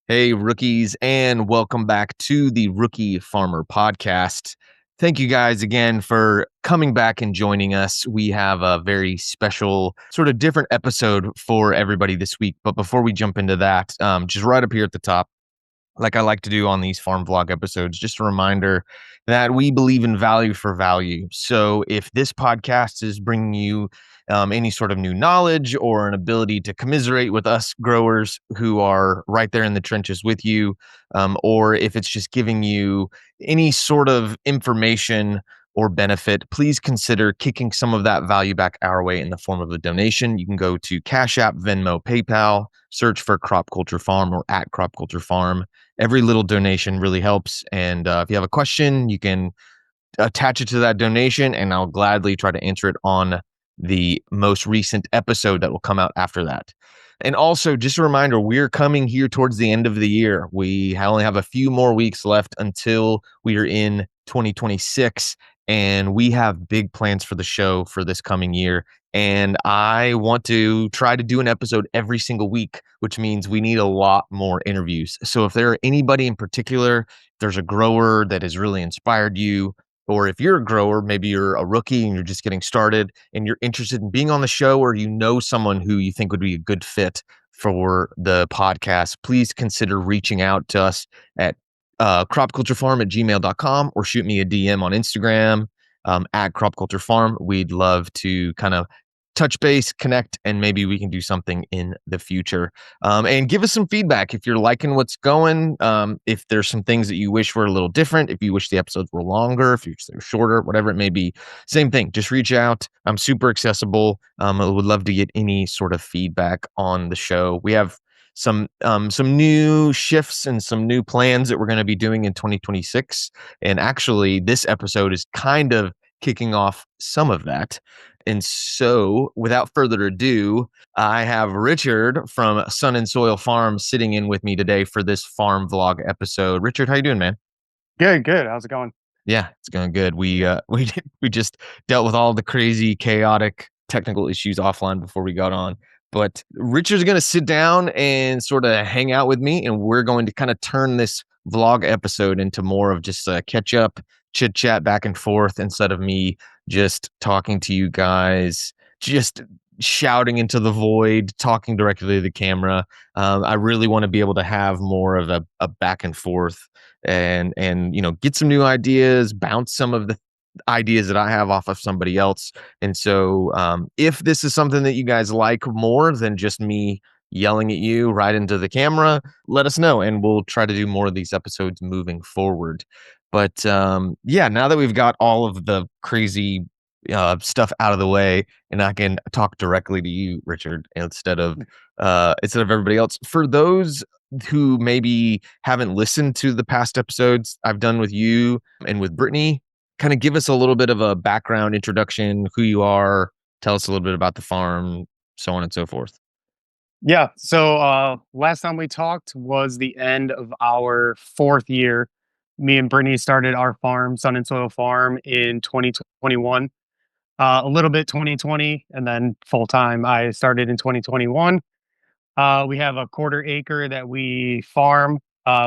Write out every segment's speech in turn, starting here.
Hey, rookies, and welcome back to the Rookie Farmer Podcast. Thank you guys again for coming back and joining us. We have a very special, sort of different episode for everybody this week. But before we jump into that, just right up here at the top, like I like to do on these farm vlog episodes, just a reminder that we believe in value for value. So if this podcast is bringing you any sort of new knowledge or an ability to commiserate with us growers who are right there in the trenches with you, or if it's just giving you any sort of information or benefit, please consider kicking some of that value back our way in the form of a donation. You can go to Cash App, Venmo, PayPal, search for Crop Culture Farm or at Crop Culture Farm. Every little donation really helps. And if you have a question, you can attach it to that donation, and I'll gladly try to answer it on the most recent episode that will come out after that. And also, just a reminder, we're coming here towards the end of the year. We only have a few more weeks left until we are in 2026, and we have big plans for the show for this coming year. And I want to try to do an episode every single week, which means we need a lot more interviews. So if there are anybody in particular, if there's a grower that has really inspired you, or if you're a grower, maybe you're a rookie and you're just getting started and you're interested in being on the show, or you know someone who you think would be a good fit for the podcast, please consider reaching out to us at cropculturefarm@gmail.com, or shoot me a DM on Instagram at cropculturefarm. We'd love to kind of touch base, connect, and maybe we can do something in the future. And give us some feedback if you're liking what's going. If there's some things that you wish were a little different, if you wish the episodes were longer, if they're shorter, whatever it may be, same thing. Just reach out. I'm super accessible. I would love to get any sort of feedback on the show. We have some new shifts and some new plans that we're going to be doing in 2026. And actually, this episode is kind of kicking off some of that. And so, without further ado, I have Richard from Sun and Soil Farm sitting in with me today for this farm vlog episode. Richard, how you doing, man? Good. How's it going? Yeah, it's going good. We just dealt with all the crazy, chaotic technical issues offline before we got on. But Richard's going to sit down and sort of hang out with me, and we're going to kind of turn this vlog episode into more of just a catch up, chit chat back and forth instead of me just talking to you guys, just shouting into the void, talking directly to the camera. I really want to be able to have more of a back and forth, and get some new ideas, bounce some of the ideas that I have off of somebody else. And so if this is something that you guys like more than just me yelling at you right into the camera, let us know, and we'll try to do more of these episodes moving forward. But yeah, now that we've got all of the crazy stuff out of the way, and I can talk directly to you, Richard, instead of everybody else. For those who maybe haven't listened to the past episodes I've done with you and with Brittany, kind of give us a little bit of a background introduction, who you are, tell us a little bit about the farm, so on and so forth. Yeah. Last time we talked was the end of our fourth year. Me and Brittany started our farm, Sun and Soil Farm, in 2021. A little bit 2020, and then full time. I started in 2021. We have a quarter acre that we farm.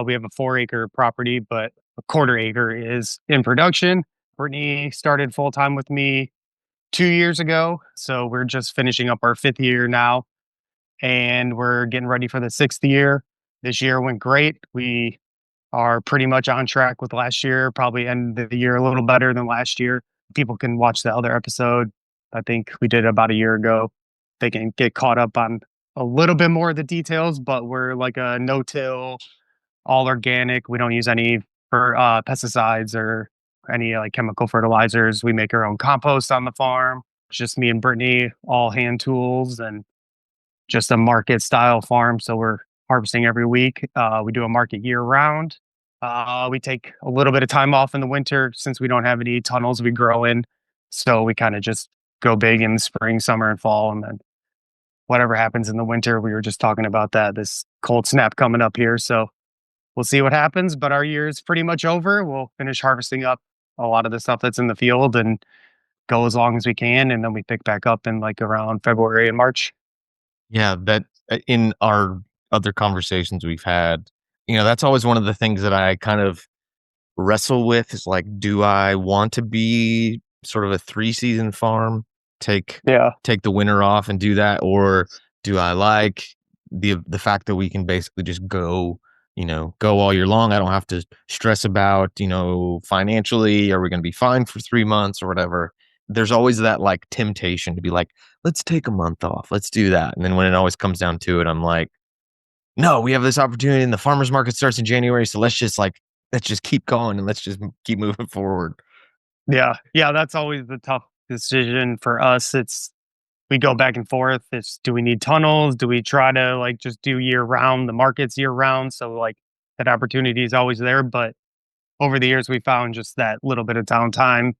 We have a 4 acre property, but a quarter acre is in production. Brittany started full time with me 2 years ago, so we're just finishing up our fifth year now, and we're getting ready for the sixth year. This year went great. We are pretty much on track with last year, probably end the year a little better than last year. People can watch the other episode. I think we did about a year ago. They can get caught up on a little bit more of the details, but we're like a no-till, all organic. We don't use any for pesticides or any like chemical fertilizers. We make our own compost on the farm. It's just me and Brittany, all hand tools, and just a market style farm. So we're harvesting every week. We do a market year round. We take a little bit of time off in the winter since we don't have any tunnels we grow in. So we kind of just go big in the spring, summer, and fall. And then whatever happens in the winter, we were just talking about that, this cold snap coming up here. So we'll see what happens. But our year is pretty much over. We'll finish harvesting up a lot of the stuff that's in the field and go as long as we can. And then we pick back up in like around February and March. Yeah, that in our other conversations we've had, that's always one of the things that I kind of wrestle with is like, do I want to be sort of a 3-season farm, take Yeah. take the winter off and do that, or do I like the fact that we can basically just go all year long? I don't have to stress about, financially, are we going to be fine for 3 months or whatever. There's always that like temptation to be like, let's take a month off, let's do that. And then when it always comes down to it, I'm like, no, we have this opportunity and the farmers market starts in January. So let's just keep going and let's just keep moving forward. Yeah. Yeah, that's always the tough decision for us. We go back and forth. It's do we need tunnels? Do we try to like just do year round? The market's year round, so like that opportunity is always there. But over the years, we found just that little bit of downtime,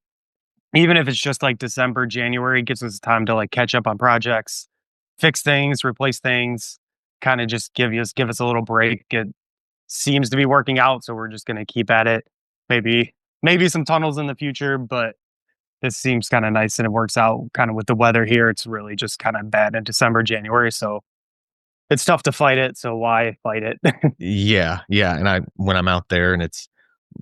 even if it's just like December, January, gives us time to like catch up on projects, fix things, replace things, kind of just give us a little break. It seems to be working out, so we're just gonna keep at it. Maybe some tunnels in the future, but this seems kind of nice and it works out kind of with the weather here. It's really just kind of bad in December, January. So it's tough to fight it. So why fight it? Yeah, yeah. And when I'm out there and it's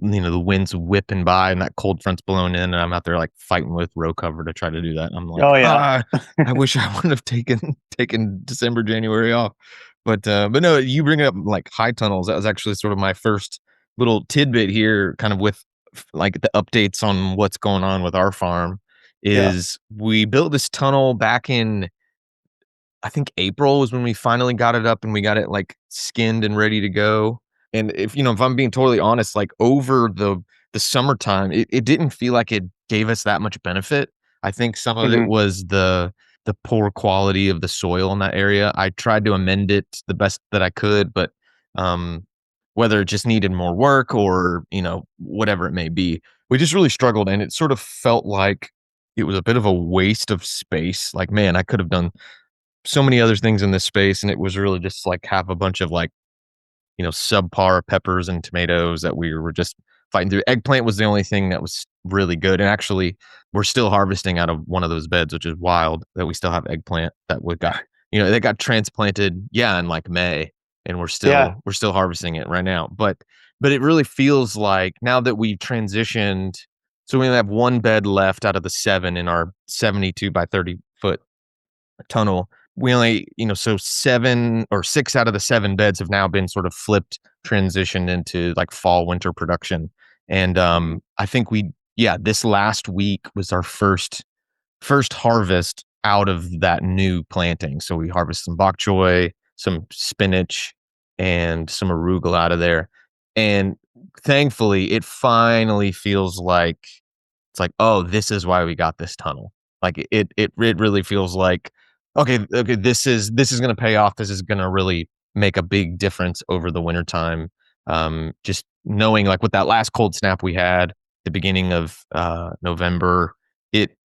the wind's whipping by and that cold front's blowing in and I'm out there like fighting with row cover to try to do that. I'm like, Oh, yeah. I wish I would have taken December, January off. But no, you bring up like high tunnels. That was actually sort of my first little tidbit here, kind of with like the updates on what's going on with our farm. Yeah. Is we built this tunnel back in, I think April was when we finally got it up and we got it like skinned and ready to go. And if I'm being totally honest, like over the summertime, it didn't feel like it gave us that much benefit. I think some of it Hmm. was the poor quality of the soil in that area. I tried to amend it the best that I could, but um whether it just needed more work or, whatever it may be, we just really struggled and it sort of felt like it was a bit of a waste of space. Like, man, I could have done so many other things in this space, and it was really just like have a bunch of like, subpar peppers and tomatoes that we were just fighting through. Eggplant was the only thing that was really good, and actually, we're still harvesting out of one of those beds, which is wild that we still have eggplant that we got. They got transplanted, yeah, in like May, and Yeah. we're still harvesting it right now. But it really feels like now that we've transitioned, so we only have one bed left out of the 7 in our 72 by 30-foot tunnel. We only, so 7 or 6 out of the 7 beds have now been sort of flipped, transitioned into like fall winter production. And I think this last week was our first harvest out of that new planting. So we harvested some bok choy, some spinach, and some arugula out of there. And thankfully, it finally feels like it's like, "Oh, this is why we got this tunnel." Like, it really feels like, "Okay, this is gonna pay off. This is gonna really make a big difference over the wintertime." Just knowing, like, with that last cold snap we had, the beginning of, November, it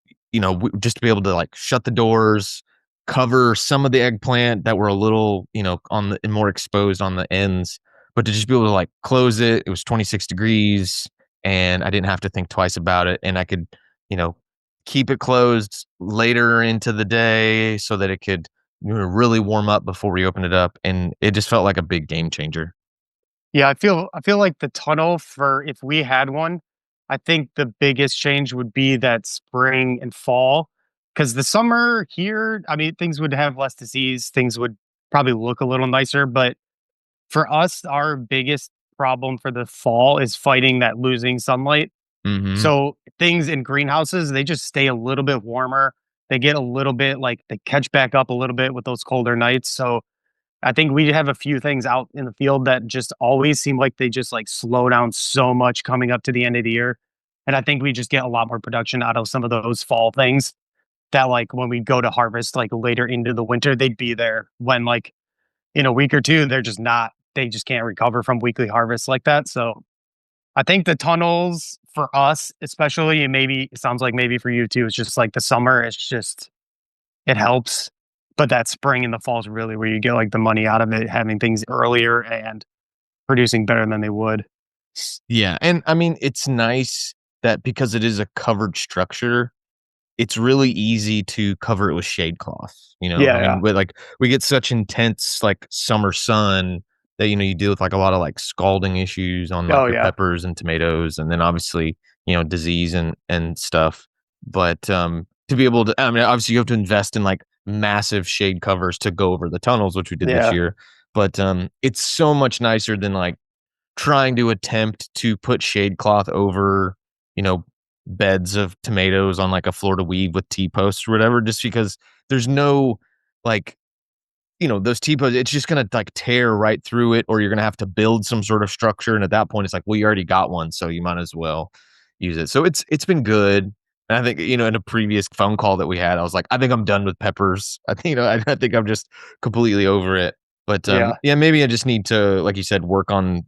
just to be able to, like, shut the doors, cover some of the eggplant that were a little, on the more exposed on the ends, but to just be able to, like, close it was 26 degrees, and I didn't have to think twice about it, and I could, you know, keep it closed later into the day so that it could, really warm up before we open it up, and it just felt like a big game changer. Yeah, I feel like the tunnel for if we had one, I think the biggest change would be that spring and fall. Because the summer here, I mean, things would have less disease, things would probably look a little nicer. But for us, our biggest problem for the fall is fighting that losing sunlight. Mhm. So things in greenhouses, they just stay a little bit warmer. They get a little bit like they catch back up a little bit with those colder nights. So I think we have a few things out in the field that just always seem like they just like slow down so much coming up to the end of the year. And I think we just get a lot more production out of some of those fall things that like when we go to harvest like later into the winter, they'd be there when like in a week or two, they're just not, they just can't recover from weekly harvests like that. So I think the tunnels for us, especially, and maybe it sounds like maybe for you too, it's just like the summer, it's just it helps, but that spring and the fall is really where you get, like, the money out of it, having things earlier and producing better than they would. Yeah, and I mean, it's nice that because it is a covered structure, it's really easy to cover it with shade cloth, I Yeah, mean, yeah. we get such intense, like, summer sun that, you deal with like a lot of like scalding issues on like Oh your yeah, peppers and tomatoes, and then obviously, disease and stuff. But to be able to, I mean, obviously you have to invest in like massive shade covers to go over the tunnels, which we did this yeah, year. But it's so much nicer than like trying to attempt to put shade cloth over, you know, beds of tomatoes on like a Florida weed with T posts or whatever, just because there's no like, those T posts, it's just gonna like tear right through it, or you're gonna have to build some sort of structure. And at that point, it's like, well, you already got one, so you might as well use it. So it's been good. And I think, in a previous phone call that we had, I was like, I think I'm done with peppers. I think, I think I'm just completely over it. But yeah. yeah, maybe I just need to, like you said, work on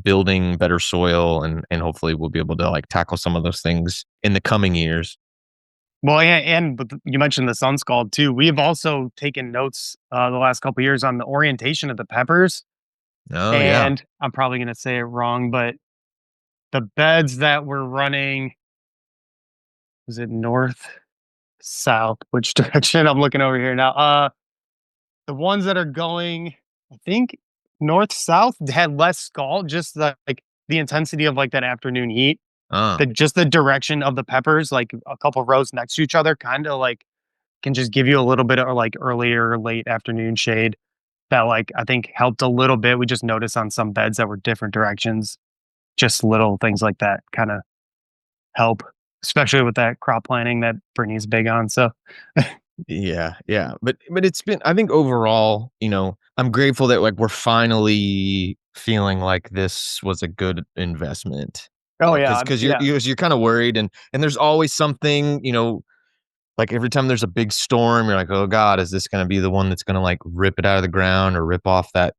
building better soil, and hopefully we'll be able to like tackle some of those things in the coming years. Well, yeah, and but you mentioned the sun scald too. We've also taken notes the last couple years on the orientation of the peppers, Oh yeah. and I'm probably going to say it wrong, but the beds that we're running, was it north, south? Which direction? I'm looking over here now. The ones that are going, I think north south had less scald, just like the intensity of like that afternoon heat. uh Just the direction of the peppers, like a couple rows next to each other, kind of like can just give you a little bit of like earlier late afternoon shade that like I think helped a little bit. We just noticed on some beds that were different directions, just little things like that kind of help, especially with that crop planting that Brittany's big on. So Yeah, yeah, but it's been, I think overall, I'm grateful that like we're finally feeling like this was a good investment. oh Because yeah, because you're yeah, you're kind of worried, and there's always something, like every time there's a big storm, you're like, oh God, is this going to be the one that's going to like rip it out of the ground or rip off that,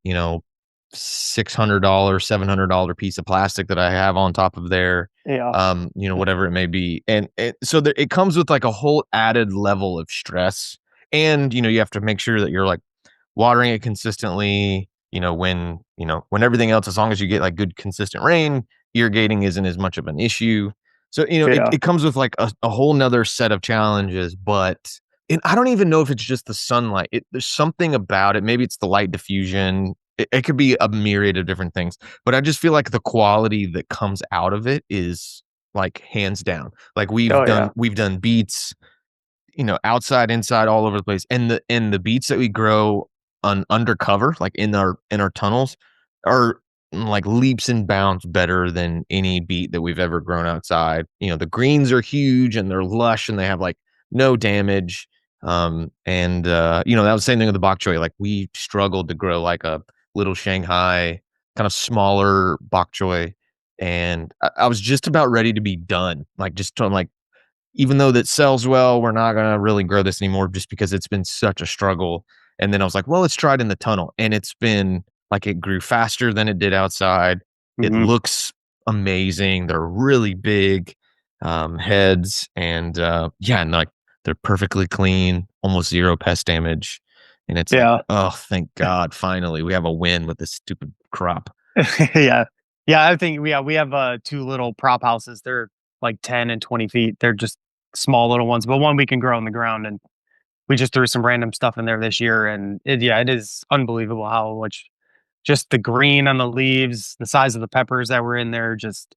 $600, $700 piece of plastic that I have on top of there, yeah, whatever it may be. And so there, it comes with like a whole added level of stress. And, you have to make sure that you're like watering it consistently, when everything else, as long as you get like good consistent rain, irrigating isn't as much of an issue. So, it, yeah. it comes with like a whole nother set of challenges, but and I don't even know if it's just the sunlight. There's something about it. Maybe it's the light diffusion. It could be a myriad of different things, but I just feel like the quality that comes out of it is like hands down. Like we've Oh done yeah, we've done beets, outside, inside, all over the place. And the beets that we grow on undercover, like in our tunnels, are like leaps and bounds better than any beet that we've ever grown outside. The greens are huge and they're lush and they have like no damage. And that was the same thing with the bok choy. Like we struggled to grow like a little Shanghai kind of smaller bok choy. And I was just about ready to be done. Like just to, like, even though that sells well, we're not gonna really grow this anymore just because it's been such a struggle. And then I was like, well, let's try it in the tunnel. And it's been like it grew faster than it did outside. It hmm, looks amazing. They're really big heads, and yeah, and like they're perfectly clean, almost zero pest damage. And it's like, yeah. oh, thank God, finally we have a win with this stupid crop. Yeah. Yeah, I think we have, two little prop houses. They're like 10 and 20 feet. They're just small little ones, but one we can grow on the ground, and we just threw some random stuff in there this year, and it is unbelievable how much just the green on the leaves, the size of the peppers that were in there, just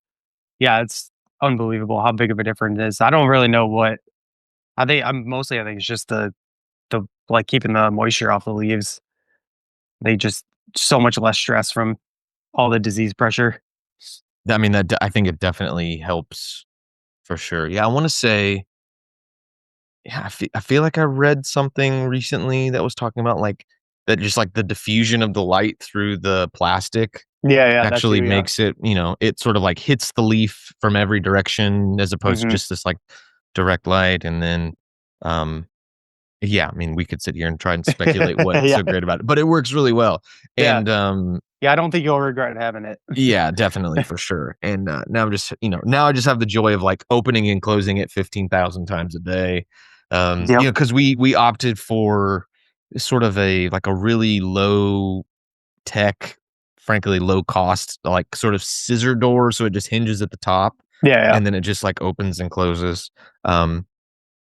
yeah, it's unbelievable how big of a difference it is. I don't really know what I think it's just the like keeping the moisture off the leaves. They just so much less stress from all the disease pressure. I mean, I think it definitely helps for sure. Yeah, I want to say, yeah, I feel like I read something recently that was talking about, like, that just, like, the diffusion of the light through the plastic Yeah, yeah, that actually too, yeah. makes it, it sort of, like, hits the leaf from every direction as opposed to Mhm. just this, like, direct light. And then, um, yeah, I mean, we could sit here and try and speculate what's Yeah, so great about it, but it works really well. yeah. And, Yeah, I don't think you'll regret having it. yeah, definitely, for sure. And, now I'm just, now I just have the joy of, like, opening and closing it 15,000 times a day. Yep. Because we opted for sort of like, a really low tech, frankly, low cost, like, sort of scissor door, so it just hinges at the top, Yeah, yeah. and then it just, like, opens and closes. Um,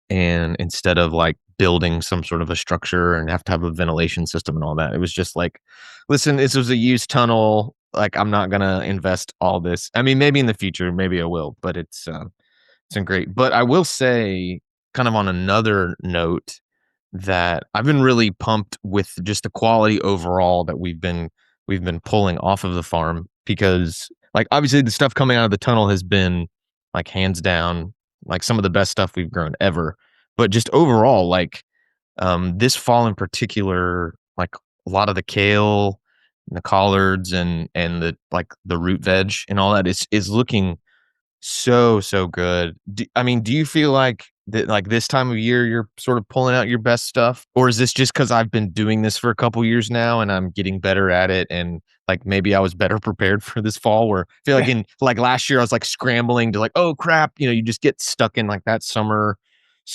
and instead of, like, building some sort of a structure and have to have a ventilation system and all that. It was just like, listen, this was a used tunnel. Like, I'm not gonna invest all this. I mean, maybe in the future, maybe I will, but it's been great. But I will say, kind of on another note, that I've been really pumped with just the quality overall that we've been pulling off of the farm because like obviously the stuff coming out of the tunnel has been like hands down like some of the best stuff we've grown ever. But just overall, like this fall in particular, like a lot of the kale and the collards and the like the root veg and all that is looking so, so good. I mean, do you feel like that like this time of year you're sort of pulling out your best stuff? Or is this just because 'cause I've been doing this for a couple years now and I'm getting better at it and like maybe I was better prepared for this fall where I feel like in like last year I was like scrambling to like, "Oh crap," you just get stuck in like that summer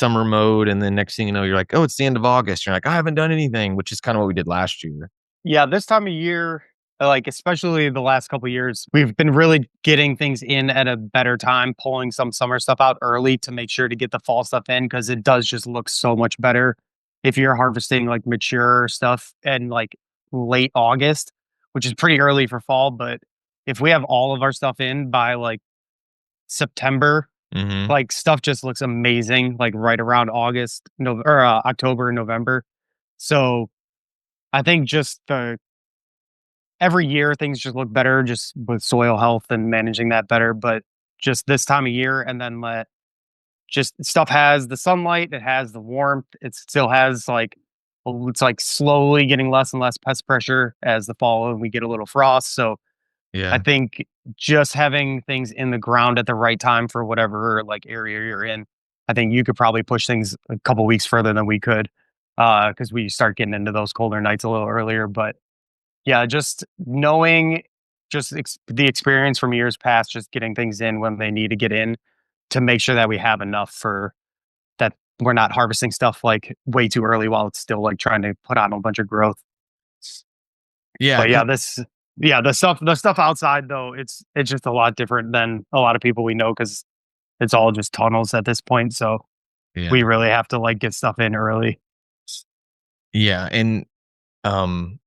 mode and then next thing you know you're like, "Oh, it's the end of August." You're like, "I haven't done anything," which is kind of what we did last year. Yeah, this time of year, like especially the last couple years, we've been really getting things in at a better time, pulling some summer stuff out early to make sure to get the fall stuff in because it does just look so much better if you're harvesting like mature stuff in like late August, which is pretty early for fall. But if we have all of our stuff in by like September, Mhm. like stuff just looks amazing, like right around August, no, or October, November. So I think just the every year things just look better just with soil health and managing that better, but just this time of year and then let just stuff has the sunlight, it has the warmth, it still has like it's like slowly getting less and less pest pressure as the fall and we get a little frost. So I Yeah. think just having things in the ground at the right time for whatever like area you're in, I think you could probably push things a couple weeks further than we could because we start getting into those colder nights a little earlier. But yeah, just knowing the experience from years past, just getting things in when they need to get in to make sure that we have enough for that we're not harvesting stuff like way too early while it's still like trying to put on a bunch of growth. Yeah, But yeah, 'cause the stuff outside though, it's just a lot different than a lot of people we know because it's all just tunnels at this point. So we yeah. really have to like get stuff in early. Yeah, um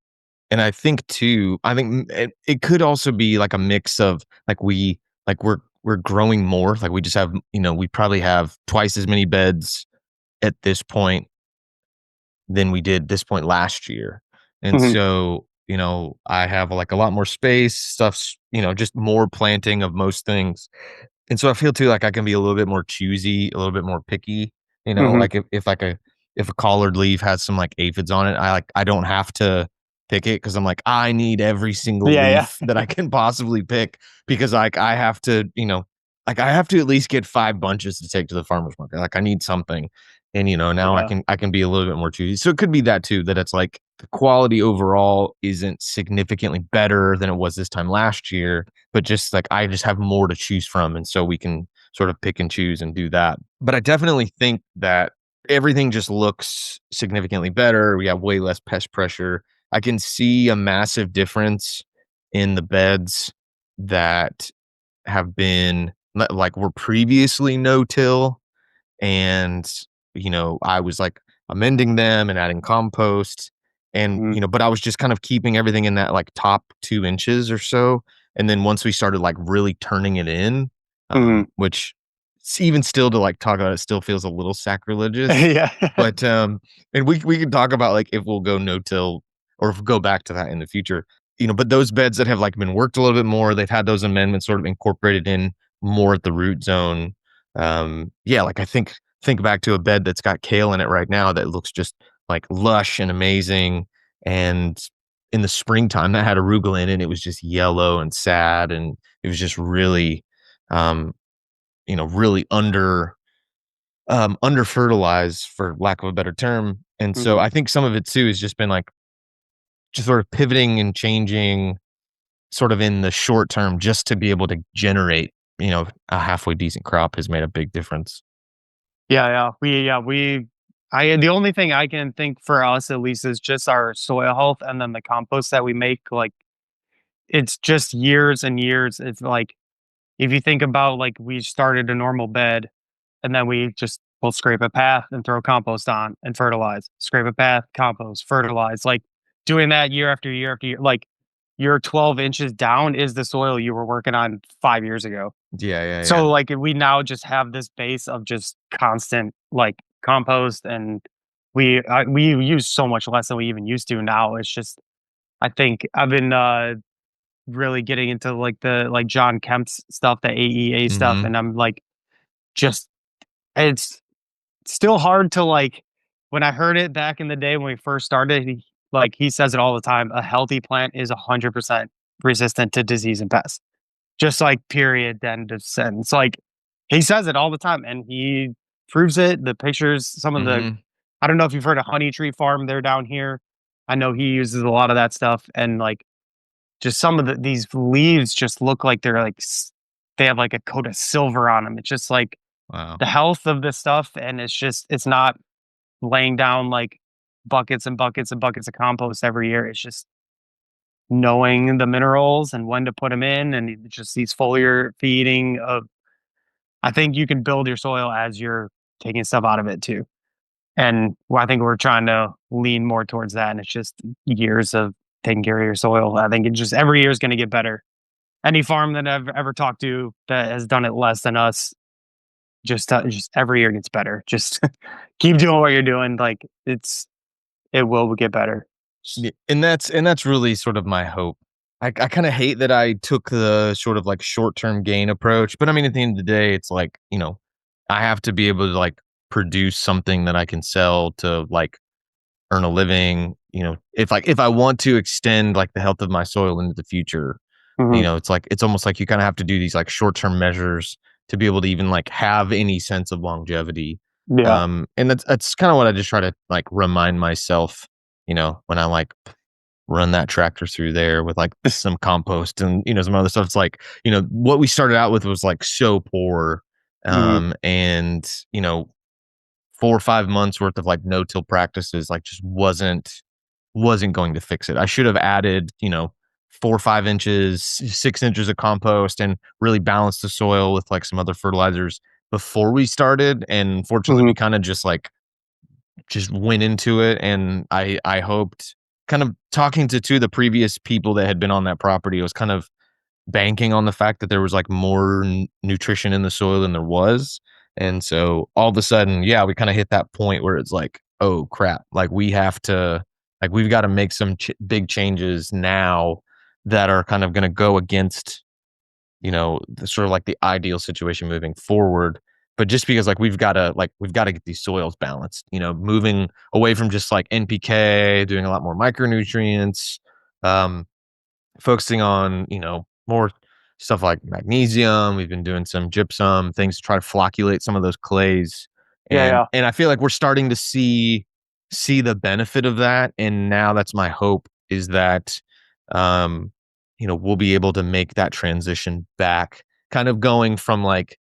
and I think too, I think it could also be like a mix of like we're growing more. Like we just have, we probably have twice as many beds at this point than we did this point last year. And Mhm, so, I have like a lot more space, stuff's, just more planting of most things. And so I feel too like I can be a little bit more choosy, a little bit more picky, mhm. like if a collard leaf has some like aphids on it, I don't have to pick it because I'm like, I need every single Yeah, leaf that I can possibly pick because like I have to, like I have to at least get 5 bunches to take to the farmer's market. Like I need something. And now I yeah, can I can be a little bit more choosy. So it could be that too, that it's like the quality overall isn't significantly better than it was this time last year, but just like I just have more to choose from. And so we can sort of pick and choose and do that. But I definitely think that everything just looks significantly better. We have way less pest pressure. I can see a massive difference in the beds that have been like were previously no till and I was like amending them and adding compost and mhm, but I was just kind of keeping everything in that like top 2 inches or so. And then once we started like really turning it in, mhm. which even still to like talk about it still feels a little sacrilegious. Yeah. But and we can talk about like if we'll go no till or if we'll go back to that in the future. But those beds that have like been worked a little bit more, they've had those amendments sort of incorporated in more at the root zone. Yeah, like I think back to a bed that's got kale in it right now that looks just like lush and amazing. And in the springtime, that had arugula in it. It was just yellow and sad, and it was just really, um, really under fertilized for lack of a better term. And so Mhm. I think some of it too has just been like just sort of pivoting and changing sort of in the short term just to be able to generate, a halfway decent crop has made a big difference. The only thing I can think for us at least is just our soil health and then the compost that we make. Like it's just years and years. It's like if you think about like we started a normal bed and then we just we'll scrape a path and throw compost on and fertilize. Scrape a path, compost, fertilize. Like doing that year after year after year. Like your 12 inches down is the soil you were working on 5 years ago. Yeah, yeah, yeah. So like we now just have this base of just constant like compost, and we use so much less than we even used to now. It's just I think I've been really getting into like the like John Kemp's stuff, the AEA stuff, Mhm. and I'm like just it's still hard to like when I heard it back in the day when we first started, he says it all the time, a healthy plant is 100% resistant to disease and pests. Just like period, end of sentence. Like he says it all the time and he proves it. The pictures, some of the Mhm. I don't know if you've heard of Honey Tree Farm, they're down here. I know he uses a lot of that stuff, and like just some of these leaves just look like they're like they have like a coat of silver on them. It's just like Wow. the health of this stuff, and it's not laying down like buckets and buckets and buckets of compost every year. It's just knowing the minerals and when to put them in, and just these foliar feeding of. I think you can build your soil as you're taking stuff out of it too. And I think we're trying to lean more towards that, and it's just years of taking care of your soil. I think it just every year is going to get better. Any farm that I've ever talked to that has done it less than us, just every year gets better. Just keep doing what you're doing. Like it will get better. And that's really sort of my hope. I kinda hate that I took the sort of, like, short-term gain approach, but, I mean, at the end of the day, it's like, I have to be able to, like, produce something that I can sell to, like, earn a living, if I want to extend, like, the health of my soil into the future, Hmm. it's like it's almost like you kinda have to do these, like, short-term measures to be able to even, like, have any sense of longevity, Yeah. and that's kinda what I just try to, like, remind myself, when I, like, run that tractor through there with, like, some compost and, some other stuff. It's like, what we started out with was, like, so poor, Hmm. and, 4 or 5 months worth of, like, no-till practices, like, just wasn't going to fix it. I should have added, 4 or 5 inches, 6 inches of compost and really balanced the soil with, like, some other fertilizers before we started, and unfortunately, Hmm. we kinda just went into it, and I hoped kind of talking to 2 of the previous people that had been on that property, I was kind of banking on the fact that there was, like, more nutrition in the soil than there was, and so, all of a sudden, yeah, we kinda hit that point where it's like, "Oh, crap." Like, we've gotta make some big changes now that are kind of gonna go against the sort of like the ideal situation moving forward. But just because we've gotta get these soils balanced, moving away from just like NPK, doing a lot more micronutrients, um, focusing on, more stuff like magnesium. We've been doing some gypsum things to try to flocculate some of those clays. Yeah. And Yeah. and I feel like we're starting to see the benefit of that. And now that's my hope is that um, we'll be able to make that transition back, kind of going from like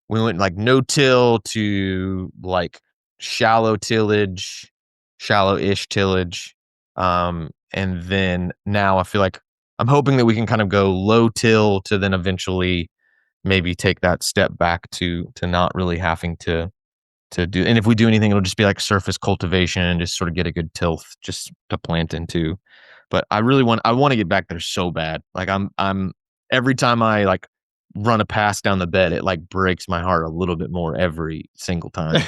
we went like no till to like shallow tillage, shallow-ish tillage. And then now I feel like I'm hoping that we can kind of go low till to then eventually maybe take that step back to not really having to do, and if we do anything, it'll just be like surface cultivation, just sort of get a good tilth just to plant into. But I wanna get back there so bad. Like, I'm every time I, like, run a pass down the bed, it, like, breaks my heart a little bit more every single time.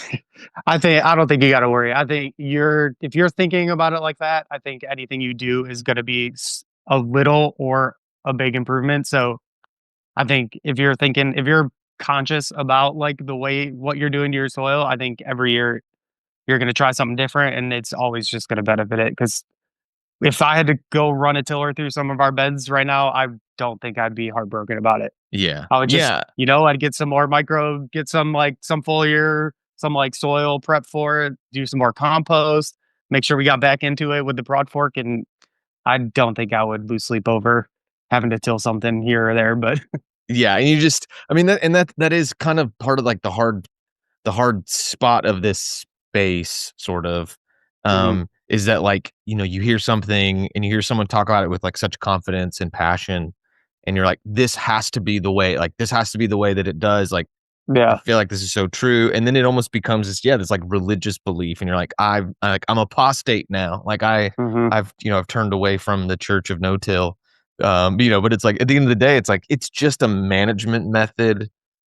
I don't think you got to worry. I think if you're thinking about it like that, I think anything you do is going to be a little or a big improvement. So I think if you're conscious about like the way what you're doing to your soil, I think every year you're going to try something different, and it's always just going to benefit it. Because if I had to go run a tiller through some of our beds right now, I don't think I'd be heartbroken about it. Yeah. I would just, Yeah. I'd get some more get some like some foliar, some like soil prep for it, do some more compost, make sure we got back into it with the prod fork. And I don't think I would lose sleep over having to till something here or there. But Yeah, and you just I mean, that is kind of part of, like, the hard spot of this space sort of, Mhm. is that, like, you hear something and you hear someone talk about it with, like, such confidence and passion, and you're like, "This has to be the way, like, this has to be the way that it does," like, I Yeah. feel like this is so true. And then it almost becomes this, yeah, this like religious belief. And you're like, I'm apostate now. Like Mhm. I've turned away from the church of no till. But it's like at the end of the day, it's like it's just a management method.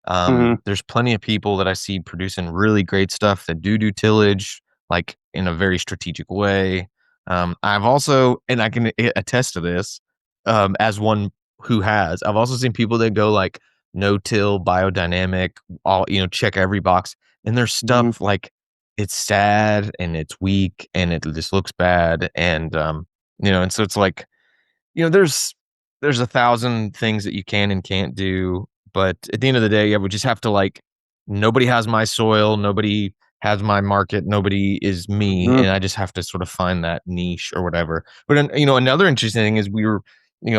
Mhm. There's plenty of people that I see producing really great stuff that do tillage like in a very strategic way. I've also, and I can attest to this, as one who has, I've also seen people that go like no till, biodynamic, all, check every box. And there's Mhm. stuff like it's sad and it's weak and it just looks bad. And so it's like, there's a thousand things that you can and can't do, but at the end of the day, yeah, we just have to like nobody has my soil, nobody has my market, nobody is me, Mhm. and I just have to sort of find that niche or whatever. But then, another interesting thing is we were,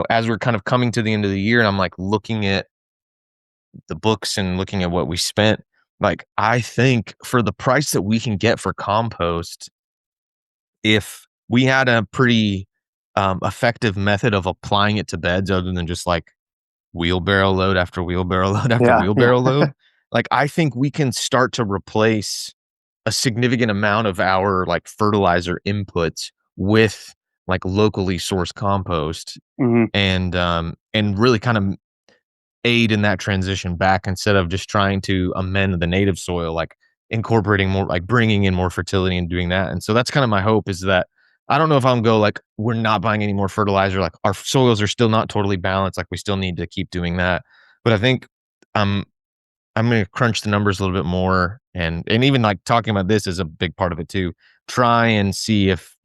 as we're kind of coming to the end of the year and I'm like looking at the books and looking at what we spent, like I think for the price that we can get for compost, if we had a pretty effective method of applying it to beds other than just like wheelbarrow load after wheelbarrow load after Yeah. Yeah. wheelbarrow load, like I think we can start to replace a significant amount of our like fertilizer inputs with like locally sourced compost Mhm. and really kind of aid in that transition back instead of just trying to amend the native soil, like incorporating more, like bringing in more fertility and doing that. And so that's kind of my hope is that I don't know if I'm go like we're not buying any more fertilizer, like our soils are still not totally balanced, like we still need to keep doing that. But I think um I'm gonna crunch the numbers a little bit more, and even like talking about this is a big part of it too. Try and see if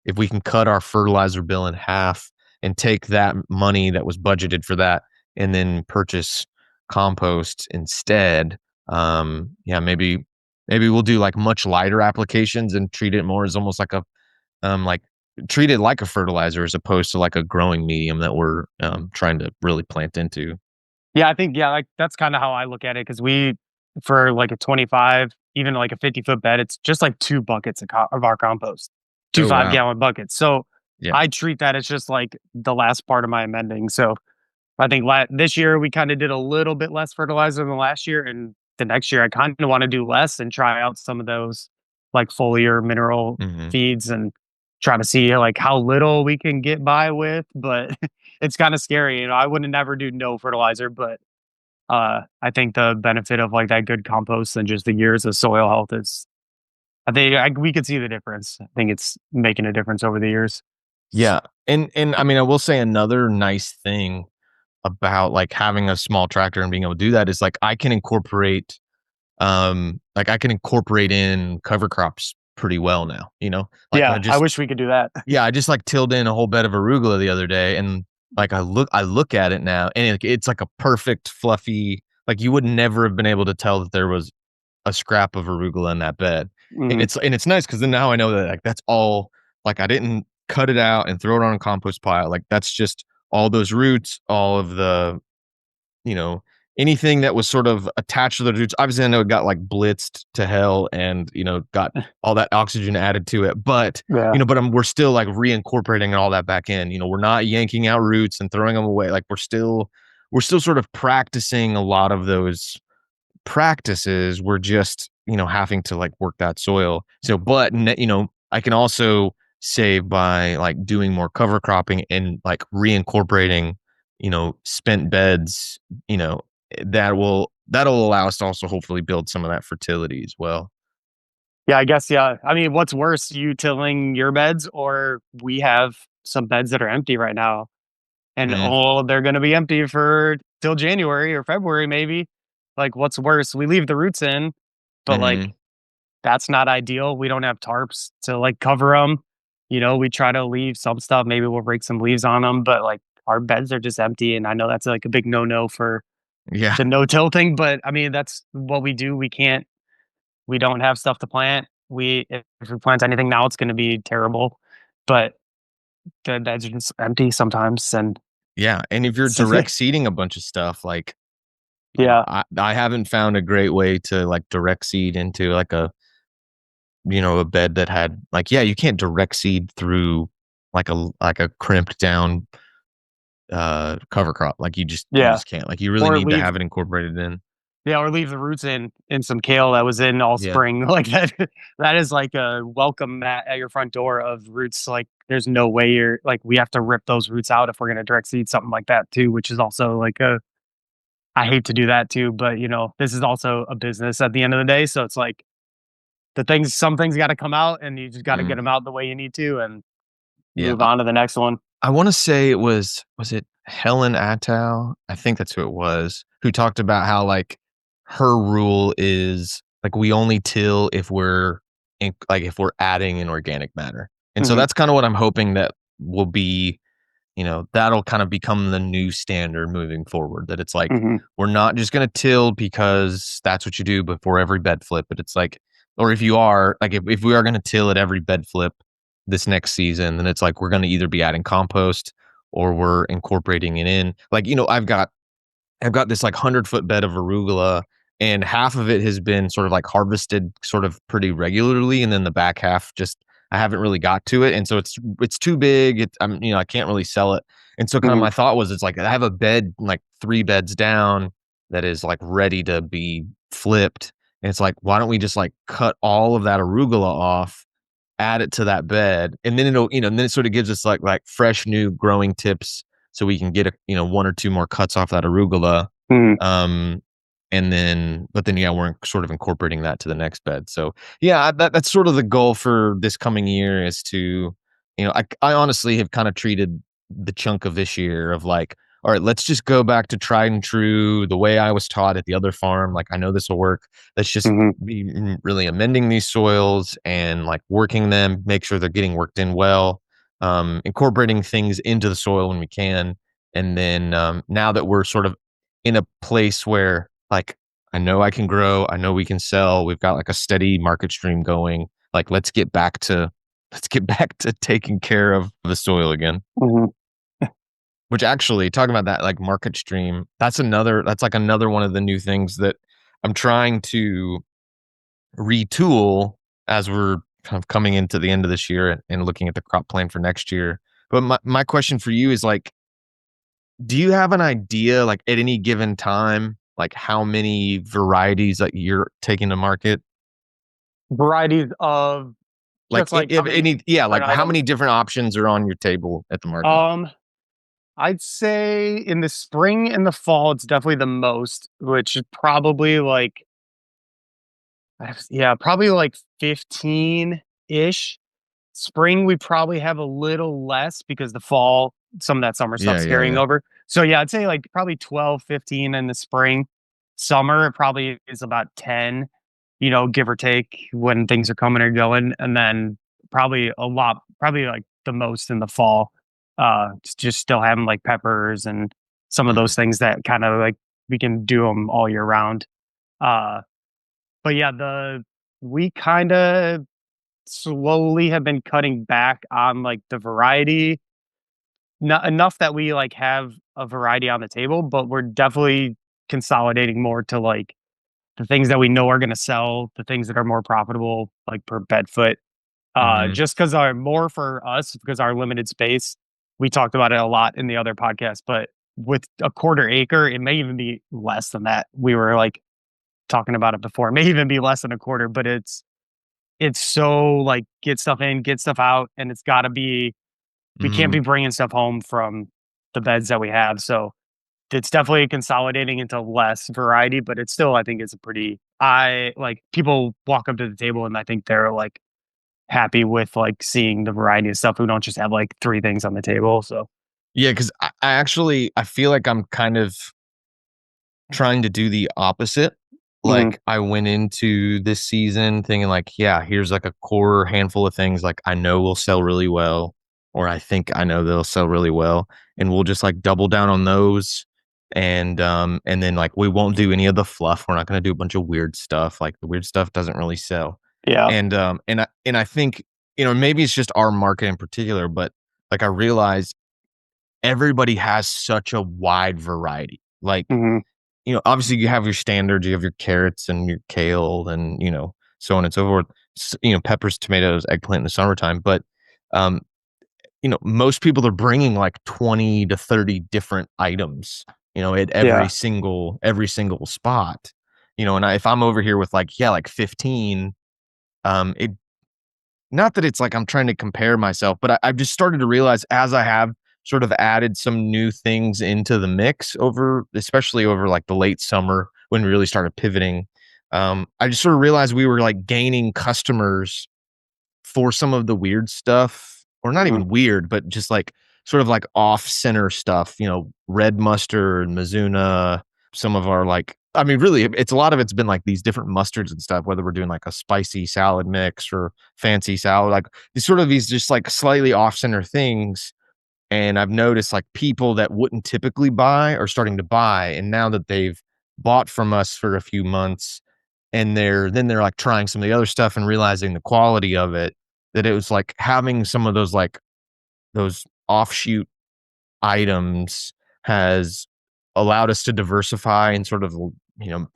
if we can cut our fertilizer bill in half and take that money that was budgeted for that, and then purchase compost instead. Yeah, maybe we'll do like much lighter applications and treat it more as almost like treat it like a fertilizer as opposed to like a growing medium that we're trying to really plant into. Yeah, I think, yeah, like, that's kinda how I look at it because we for, like, a 25, even, like, a 50-foot bed, it's just, like, 2 buckets of our compost, 2 Oh wow. five-gallon buckets, so Yeah. I treat that as just, like, the last part of my amending, so I think this year, we kinda did a little bit less fertilizer than last year, and the next year, I kinda wanna do less and try out some of those, like, foliar mineral Hmm. feeds and try to see, like, how little we can get by with, but it's kinda scary, I wouldn't never do no fertilizer, but I think the benefit of like that good compost and just the years of soil health is, we could see the difference. I think it's making a difference over the years. Yeah, and I mean, I will say another nice thing about, like, having a small tractor and being able to do that is, like, I can incorporate in cover crops pretty well now, you know? Like, Yeah, I wish we could do that. I just, like, tilled in a whole bed of arugula the other day, and, like, I look at it now, and it's like a perfect fluffy like, you would never have been able to tell that there was a scrap of arugula in that bed. And Mhm. it's nice because then now I know that, like, that's all like, I didn't cut it out and throw it on a compost pile, like, that's just all those roots, all of the you know, anything that was sort of attached to the roots. Obviously, I know it got, like, blitzed to hell and, got all that oxygen added to it, but, Yeah. we're still, like, reincorporating all that back in, we're not yanking out roots and throwing them away, like, we're still sort of practicing a lot of those practices. We're just, having to like work that soil. So, but I can also save by like doing more cover cropping and like reincorporating, spent beds, you know, that'll allow us to also hopefully build some of that fertility as well. Yeah, I guess, yeah. I mean, what's worse, you tilling your beds or we have some beds that are empty right now and Mm, they're gonna be empty for till January or February maybe. Like, what's worse? We leave the roots in, but like mhm. that's not ideal. We don't have tarps to, like, cover them. We try to leave some stuff, maybe we'll rake some leaves on them, but, like, our beds are just empty, and I know that's, like, a big no-no for Yeah. the no-till thing, but, I mean, that's what we do. We don't have stuff to plant. If we plant anything now, it's gonna be terrible, but the beds are just empty sometimes, and Yeah. And if you're it's direct seeding a bunch of stuff, like, yeah, I haven't found a great way to like direct seed into like a bed that had like, yeah, you can't direct seed through like a crimped down cover crop. Like you yeah, just can't. Like you really or need to leave have it incorporated in. Yeah, or leave the roots in some kale that was in all Yeah. spring. Like that that is like a welcome mat at your front door of roots. Like there's no way you're like we have to rip those roots out if we're gonna direct seed something like that too, which is also like a I hate to do that too, but this is also a business at the end of the day. So it's like some things gotta come out and you just gotta get Mm. them out the way you need to and Yeah. move on to the next one. I wanna say it was it Helen Attow? I think that's who it was, who talked about how, like, her rule is, like, we only till if if we're adding in organic matter. And so Mhm, that's kinda what I'm hoping that will be, that'll kind of become the new standard moving forward, that it's like, mhm, we're not just gonna till because that's what you do before every bed flip, but it's like, or if you are, like, if we are gonna till at every bed flip this next season, then it's like we're gonna either be adding compost or we're incorporating it in. Like, I've got this like 100-foot bed of arugula, and half of it has been sort of like harvested sort of pretty regularly, and then the back half just I haven't really got to it, and so it's too big. I can't really sell it, and so kind of mhm, my thought was it's like I have a bed like 3 beds down that is like ready to be flipped, and it's like why don't we just like cut all of that arugula off, add it to that bed, and then and then it sort of gives us like fresh new growing tips so we can get one or two more cuts off that arugula. mhm, um and then but then yeah, we're sort of incorporating that to the next bed. So yeah, that's sort of the goal for this coming year, is to I honestly have kind of treated the chunk of this year of like, all right, let's just go back to tried and true the way I was taught at the other farm. Like, I know this will work. Let's just mhm, be really amending these soils and like working them, make sure they're getting worked in well, incorporating things into the soil when we can. And then now that we're sort of in a place where like I know I can grow, I know we can sell, we've got like a steady market stream going. Like, let's get back to taking care of the soil again. mhm. Which actually, talking about that like market stream, that's like another one of the new things that I'm trying to retool as we're kind of coming into the end of this year and looking at the crop plan for next year. But my question for you is like, do you have an idea, like at any given time, like how many varieties that you're taking to market? Varieties of Like just like how if many any, yeah, like different how many items. different options are on your table at the market? Um, I'd say in the spring and the fall, it's definitely the most, which is probably like, yeah, probably like 15-ish. Spring, we probably have a little less because the fall, some of that summer Yeah, stuff's yeah, carrying yeah. over. So yeah, I'd say like probably 12, 15 in the spring. Summer, it probably is about 10, give or take when things are coming or going. And then probably like the most in the fall. Just still having like peppers and some of those Mhm, things that kind of like we can do them all year round. Uh, but yeah, we kind of slowly have been cutting back on like the variety, not enough that we like have a variety on the table, but we're definitely consolidating more to like the things that we know are going to sell, the things that are more profitable, like per bed foot. mhm. Just because are more for us because our limited space. We talked about it a lot in the other podcast, but with a quarter acre, it may even be less than that. We were like talking about it before. It may even be less than a quarter, but it's so like get stuff in, get stuff out, and it's got to be. We can't Mm. be bringing stuff home from the beds that we have. So it's definitely consolidating into less variety, but it's still, I think, it's a pretty. I like people walk up to the table and I think they're like happy with like seeing the variety of stuff. We don't just have like three things on the table. So. Yeah, 'cause I feel like I'm kind of trying to do the opposite. Mhm. Like, I went into this season thinking like, yeah, here's like a core handful of things like I know will sell really well, or I think I know they'll sell really well, and we'll just like double down on those. And then like we won't do any of the fluff. We're not gonna do a bunch of weird stuff. Like the weird stuff doesn't really sell. Yeah. And I think, maybe it's just our market in particular, but like I realize everybody has such a wide variety. Like, Mhm. obviously you have your standards, you have your carrots and your kale and, so on and so forth. Peppers, tomatoes, eggplant in the summertime. But, um, most people are bringing like 20 to 30 different items, at Yeah. every single spot. And if I'm over here with like, yeah, like 15, it not that it's like I'm trying to compare myself, but I've just started to realize as I have sort of added some new things into the mix especially over like the late summer when we really started pivoting. I just sort of realized we were like gaining customers for some of the weird stuff, or not Mhm. even weird, but just like sort of like off center stuff, red mustard, Mizuna, some of our like, I mean, really, it's a lot of it's been like these different mustards and stuff, whether we're doing like a spicy salad mix or fancy salad, like these just like slightly off center things. And I've noticed like people that wouldn't typically buy are starting to buy. And now that they've bought from us for a few months, and they're like trying some of the other stuff and realizing the quality of it, that it was like having some of those offshoot items has allowed us to diversify and sort of, you know,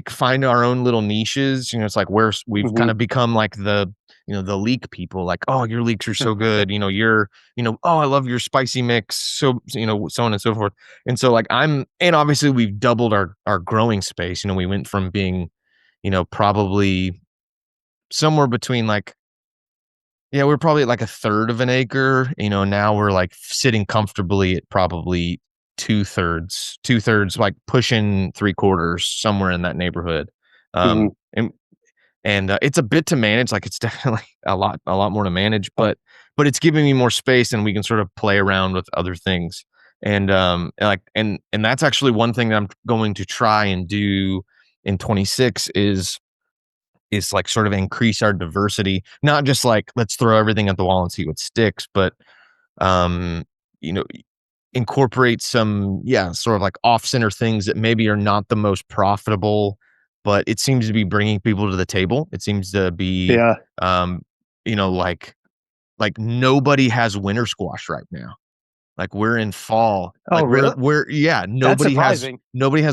find our own little niches. It's like where we've kind Mhm. of become like the leek people, like, oh, your leeks are so good. Oh, I love your spicy mix. So, so on and so forth. And so like and obviously we've doubled our growing space. We went from being, probably somewhere between like, yeah, we're probably at like a third of an acre. Now we're like sitting comfortably at probably two thirds, like pushing three quarters, somewhere in that neighborhood. Mhm. And it's a bit to manage. Like it's definitely a lot more to manage, but it's giving me more space, and we can sort of play around with other things. And that's actually one thing that I'm going to try and do in 26 is like sort of increase our diversity, not just like let's throw everything at the wall and see what sticks, but um, you know, incorporate some, yeah, sort of like off center things that maybe are not the most profitable, but it seems to be bringing people to the table. It seems to be, Yeah. um, like nobody has winter squash right now. Like we're in fall. Oh, Like really? yeah, That's nobody has surprising.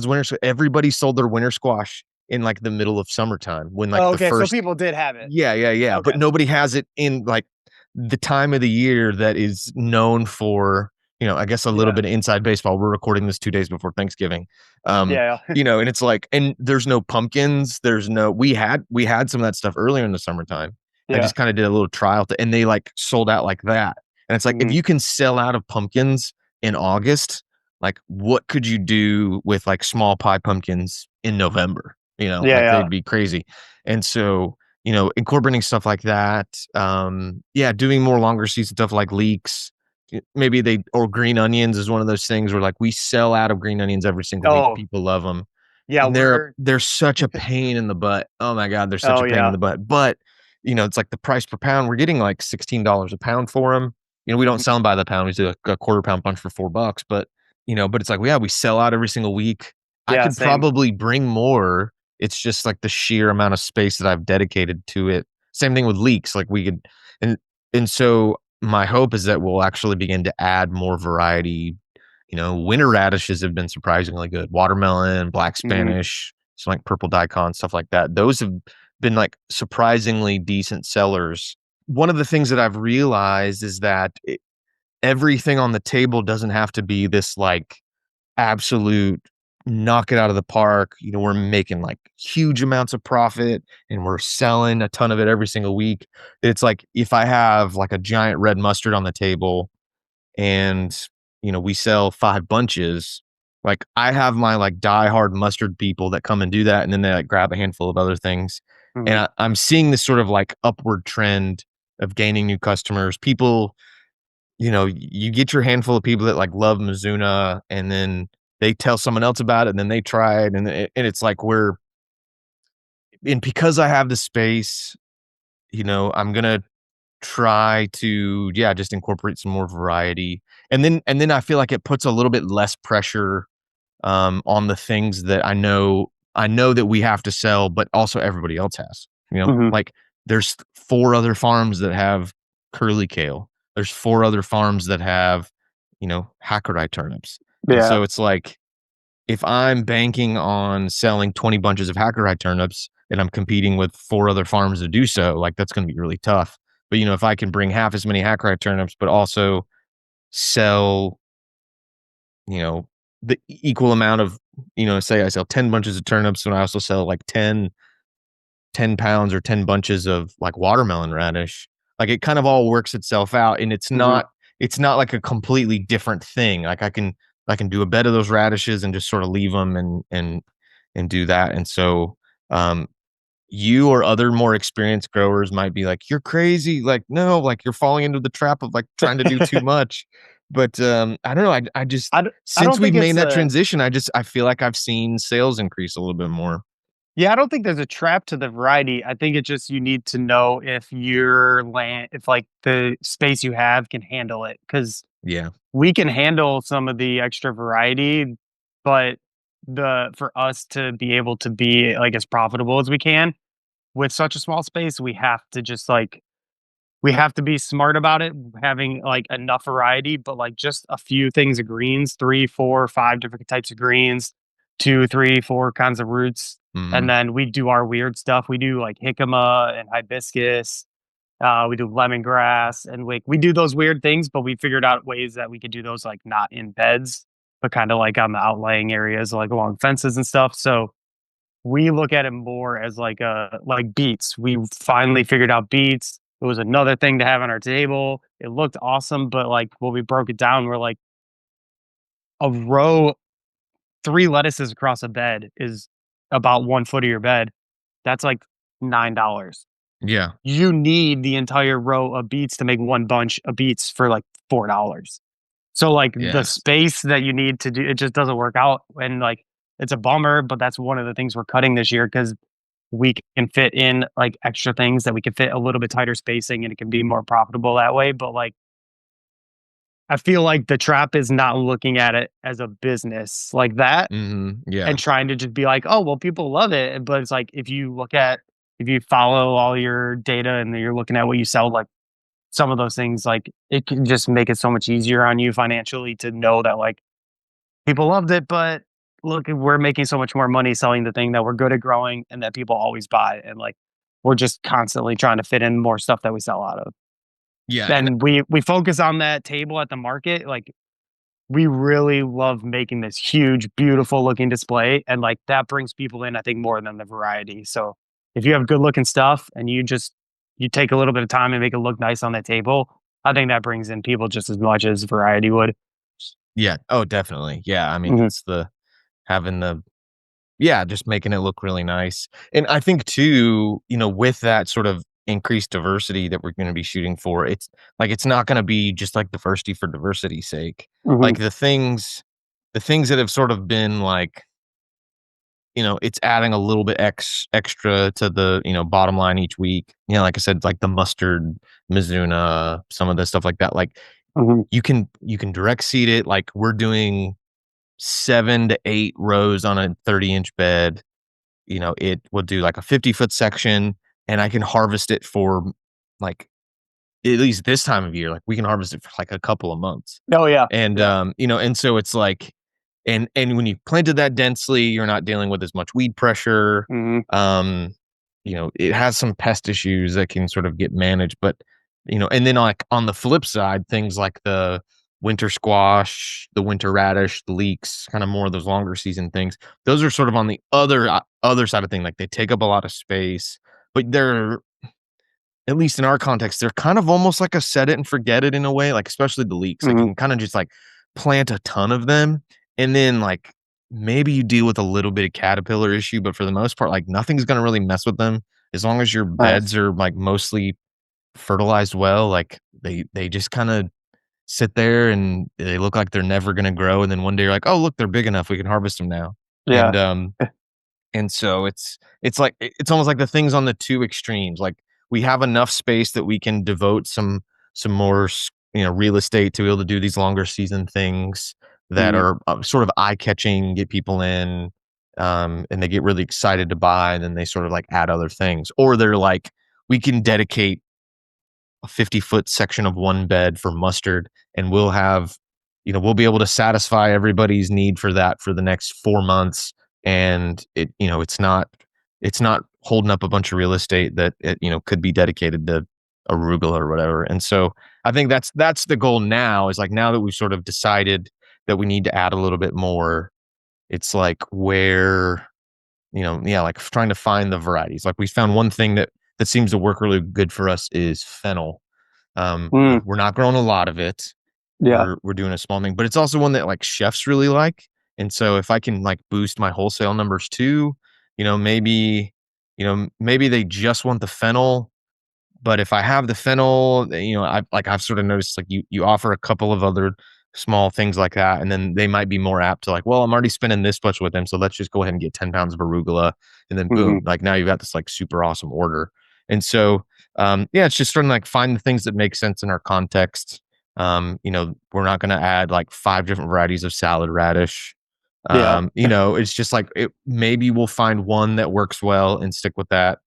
winter everybody sold their winter squash in like the middle of summertime when like Oh, the okay, so first. people did have it. Yeah, yeah, yeah, Okay. but nobody has it in like the time of the year that is known for, I guess a little Yeah. bit of inside baseball. We're recording this 2 days before Thanksgiving. Yeah, yeah. And it's like, and there's no pumpkins, we had some of that stuff earlier in the summertime. I Yeah. just kind of did a little trial and they like sold out like that. And it's like if Mhm. you can sell out of pumpkins in August, like what could you do with like small pie pumpkins in November? Yeah, Like yeah. they'd be crazy. And so, incorporating stuff like that. Yeah, doing more longer season stuff like leeks. Maybe or green onions is one of those things where like we sell out of green onions every single week. Oh, People love them, yeah, and they're such a pain in the butt. Oh my god, they're such oh, a pain in yeah. the butt. But it's like the price per pound. We're getting like $16 a pound for them. We don't Mhm. sell them by the pound. We do a quarter pound bunch for $4. But it's like, yeah, we sell out every single week. I Yeah, could same. probably bring more. It's just like the sheer amount of space that I've dedicated to it. Same thing with leeks. Like we could, and and so my hope is that we'll actually begin to add more variety. Winter radishes have been surprisingly good. Watermelon, black Mhm. Spanish, some like purple daikon, stuff like that. Those have been like surprisingly decent sellers. One of the things that I've realized is that everything on the table doesn't have to be this like absolute knock it out of the park. We're making like huge amounts of profit and we're selling a ton of it every single week. It's like if I have like a giant red mustard on the table and we sell 5 bunches, like I have my like diehard mustard people that come and do that, and then they like grab a handful of other things. And Mhm. I'm seeing this sort of like upward trend of gaining new customers. People, you get your handful of people that like love Mizuna, and then they tell someone else about it, and then they try it, and it's like and because I have the space, I'm gonna try to, yeah, just incorporate some more variety, and then I feel like it puts a little bit less pressure on the things that I know that we have to sell, but also everybody else has. Mhm. Like there's 4 other farms that have curly kale. There's 4 other farms that have, Hackeri turnips. And Yeah. so it's like if I'm banking on selling 20 bunches of Hackeri turnips and I'm competing with 4 other farms to do so, like that's going to be really tough. But if I can bring half as many Hackeri turnips, but also sell, you know, the equal amount of say I sell 10 bunches of turnips and I also sell like 10 pounds or 10 bunches of like watermelon radish. Like it kind of all works itself out and Hmm. it's not like a completely different thing. Like I can do a bed of those radishes and just sort of leave them and do that. And so um you or other more experienced growers might be like, "You're crazy." Like, no, like you're falling into the trap of like trying to do too much. But I don't know. I just I since don't we've think made it's that a transition, I feel like I've seen sales increase a little bit more. yeah, I don't think there's a trap to the variety. I think it's just you need to know if your land, if like the space you have can handle it. Because Yeah. we can handle some of the extra variety, but the for us to be able to be like as profitable as we can with such a small space, we have to just like we have to be smart about it, having like enough variety, but like just a few things of greens, three, four, five different types of greens, two, three, four kinds of roots. And Mhm. then we do our weird stuff. We do like jicama and hibiscus. We do lemongrass and like we do those weird things, but we figured out ways that we could do those like not in beds, but kind of like on the outlying areas, like along fences and stuff. So we look at it more as like beets. We finally figured out beets. It was another thing to have on our table. It looked awesome, but like when we broke it down, we're like a row, three lettuces across a bed is about 1 foot of your bed. That's like $9. Yeah. You need the entire row of beets to make one bunch of beets for like $4. So like the Yeah. space that you need to do it just doesn't work out. And like it's a bummer, but that's one of the things we're cutting this year because we can fit in like extra things that we can fit a little bit tighter spacing and it can be more profitable that way. But like I feel like the trap is not looking at it as a business like that Mhm. Yeah. and trying to just be like, oh well, people love it. But it's like if you follow all your data and you're looking at what you sell, like some of those things, like it can just make it so much easier on you financially to know that like people loved it, but look, we're making so much more money selling the thing that we're good at growing and that people always buy. And like we're just constantly trying to fit in more stuff that we sell out of. Yeah, and And we focus on that table at the market. Like we really love making this huge, beautiful looking display. And like that brings people in, I think, more than the variety. So if you have good looking stuff and you take a little bit of time and make it look nice on the table, I think that brings in people just as much as variety would. yeah. Oh, definitely. Yeah, I mean, Hmm. it's the having the yeah, just making it look really nice. And I think too, with that sort of increased diversity that we're gonna be shooting for, it's not gonna be just like diversity for diversity's sake. Hmm. Like the things that have sort of been like, it's adding a little bit extra to the, bottom line each week. Like I said, like the mustard, Mizuna, some of the stuff like that. Like Hmm. you can direct seed it. Like we're doing 7 to 8 rows on a 30-inch bed. It will do like a 50-foot section and I can harvest it for like at least this time of year, like we can harvest it for like a couple of months. Oh yeah. And Yeah. and so it's like and when you planted that densely, you're not dealing with as much weed pressure. Hmm. Um, it has some pest issues that can sort of get managed, but and then like on the flip side, things like the winter squash, the winter radish, the leeks, kind of more of those longer season things. Those are sort of on the other side of thing. Like they take up a lot of space, but they're at least in our context, they're kind of almost like a set it and forget it in a way, like, especially the leeks, like, you Hmm. can kinda just, like, plant a ton of them, and then, like, maybe you deal with a little bit of caterpillar issue, but for the most part, like, nothing's gonna really mess with them as long as your Nice. beds are, like, mostly fertilized well, like, they just kinda sit there, and they look like they're never gonna grow, and then one day you're like, "Oh, look, they're big enough, we can harvest them now." Yeah. And, so it's like it's almost like the things on the 2 extremes, like, we have enough space that we can devote some more real estate to be able to do these longer season things that Hmm. are, sort of eye-catching, get people in, and they get really excited to buy, and then they sort of, like, add other things. Or they're like, "We can dedicate a 50-foot section of one bed for mustard, and we'll be able to satisfy everybody's need for that for the next 4 months, and it's not holding up a bunch of real estate that could be dedicated to arugula or whatever." And so I think that's the goal now is like now that we've sort of decided that we need to add a little bit more, It's like where, yeah, like trying to find the varieties. Like we found one thing that seems to work really good for us is fennel. Mm, We're not growing a lot of it. yeah. We're doing a small thing, but it's also one that like chefs really like. And so if I can like boost my wholesale numbers too, maybe, maybe they just want the fennel, but if I have the fennel, I've sort of noticed like you offer a couple of other small things like that, and then they might be more apt to like, well, I'm already spending this much with them, so let's just go ahead and get 10 pounds of arugula, and then Hmm. boom, like now you've got this like super awesome order. And so, yeah, it's just trying to like find the things that make sense in our context. We're not going to add like 5 different varieties of salad radish. Yeah. It's just like maybe we'll find one that works well and stick with that,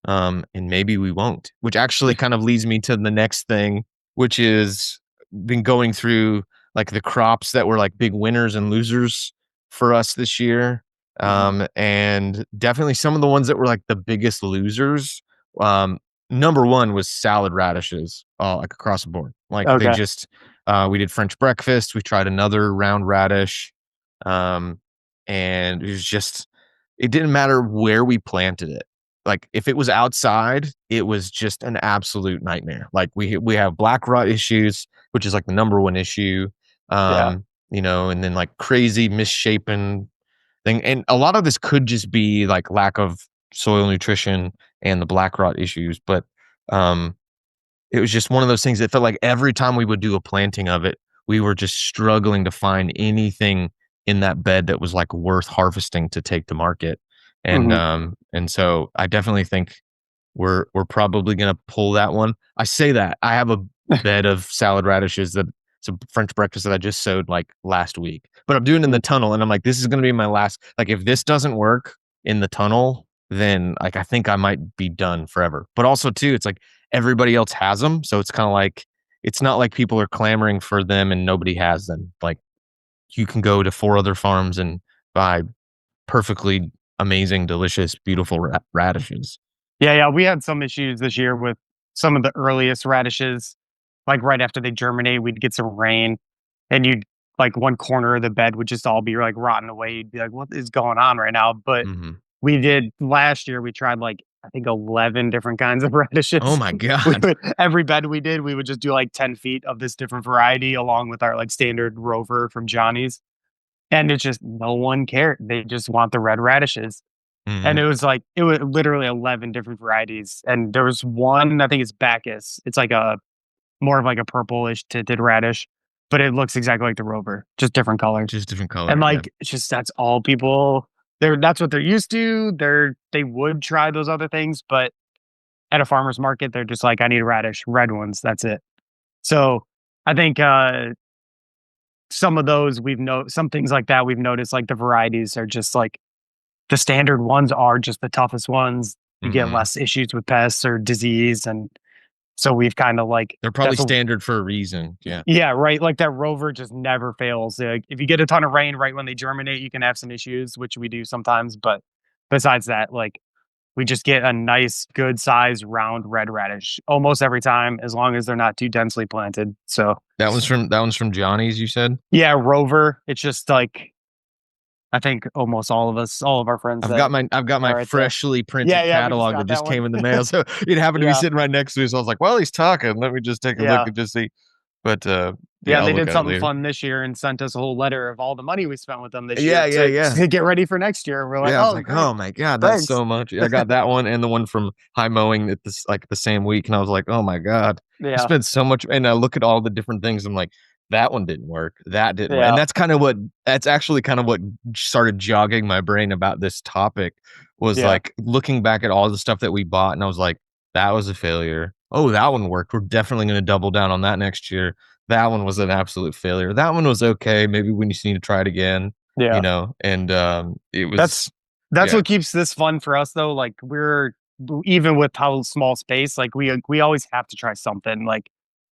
and maybe we won't, which actually kind of leads me to the next thing, which is been going through like the crops that were like big winners and losers for us this year. Hmm. And definitely some of the ones that were like the biggest losers. Um, Number one was salad radishes, like across the board. Like they Okay. just, we did French breakfast. We tried another round radish. Um, and it was just, it didn't matter where we planted it. Like if it was outside, it was just an absolute nightmare. Like we have black rot issues, which is like the number one issue. Yeah. And then like crazy misshapen thing. And a lot of this could just be like lack of soil nutrition and the black rot issues. But um it was just one of those things that felt like every time we would do a planting of it, we were just struggling to find anything in that bed that was like worth harvesting to take to market. Hmm. And so I definitely think we're probably gonna pull that one. I say that. I have a bed of salad radishes that it's a French breakfast that I just sowed like last week. But I'm doing it in the tunnel and I'm like, this is gonna be my last, like if this doesn't work in the tunnel, then like I think I might be done forever. But also too, it's like everybody else has them. So it's kind of like it's not like people are clamoring for them and nobody has them. Like you can go to 4 other farms and buy perfectly amazing, delicious, beautiful radishes. Yeah, yeah. We had some issues this year with some of the earliest radishes. Like right after they germinate, we'd get some rain, and you'd like one corner of the bed would just all be like rotten away. You'd be like, "What is going on right now?" But Hmm. we did last year. We tried like I think 11 different kinds of Oh radishes. my We god. would every bed we did, we would just do like 10 feet of this different variety, along with our like standard rover from Johnny's, and it's just no one cared. They just want the red radishes. And Hmm. it was like it was literally 11 different varieties, and there was one, I think it's Bacchus. It's like a more of like a purplish tinted radish, but it looks exactly like the Rover, just different color. Just different And color. Yeah. like it's just that's all people that's what they're used to. They would try those other things, but at a farmer's market, they're just like, I need a radish, red ones, that's it. So I think some of those some things like that we've noticed, like the varieties are just like the standard ones are just the toughest ones. You get Hmm. less issues with pests or disease, and so we've kind of like They're probably that's a standard for a reason. Yeah. yeah, right. Like that rover just never fails. Like, if you get a ton of rain right when they germinate, you can have some issues, which we do sometimes. But besides that, like we just get a nice, good size round red radish almost every time, as long as they're not too densely planted. So That one's from Johnny's, you said? yeah, rover. It's just like I think almost all of us, all of our friends that I've got my are at the freshly yeah, printed yeah, we just catalog that got that just one. came in the mail. So it happened to be Yeah, sitting right next to me. So I was like, while he's talking, let me just take a look yeah. and just see. But Yeah, yeah, and I'll they look did at it something later. fun this year and sent us a whole letter of all the money we spent with them this Yeah, year yeah, to yeah. to get ready for next year. We're like, Yeah, I was "Oh, like, great. "Oh my god, that's Thanks." so much." I got that one and the one from High Mowing at this like the same week, and I was like, "Oh my god, you Yeah, spent so much." And I look at all the different things. I'm like, "That one didn't work. That didn't work." And yeah, that's actually kind of what started jogging my brain about this topic was yeah, like looking back at all the stuff that we bought, and I was like, "That was a failure. Oh, that one worked. We're definitely going to double down on that next year. That one was an absolute failure. That one was okay. Maybe we just need to try it again." yeah. And it That's was that's yeah. what keeps this fun for us, though. Like, even with how small space, like, we always have to try something. Like,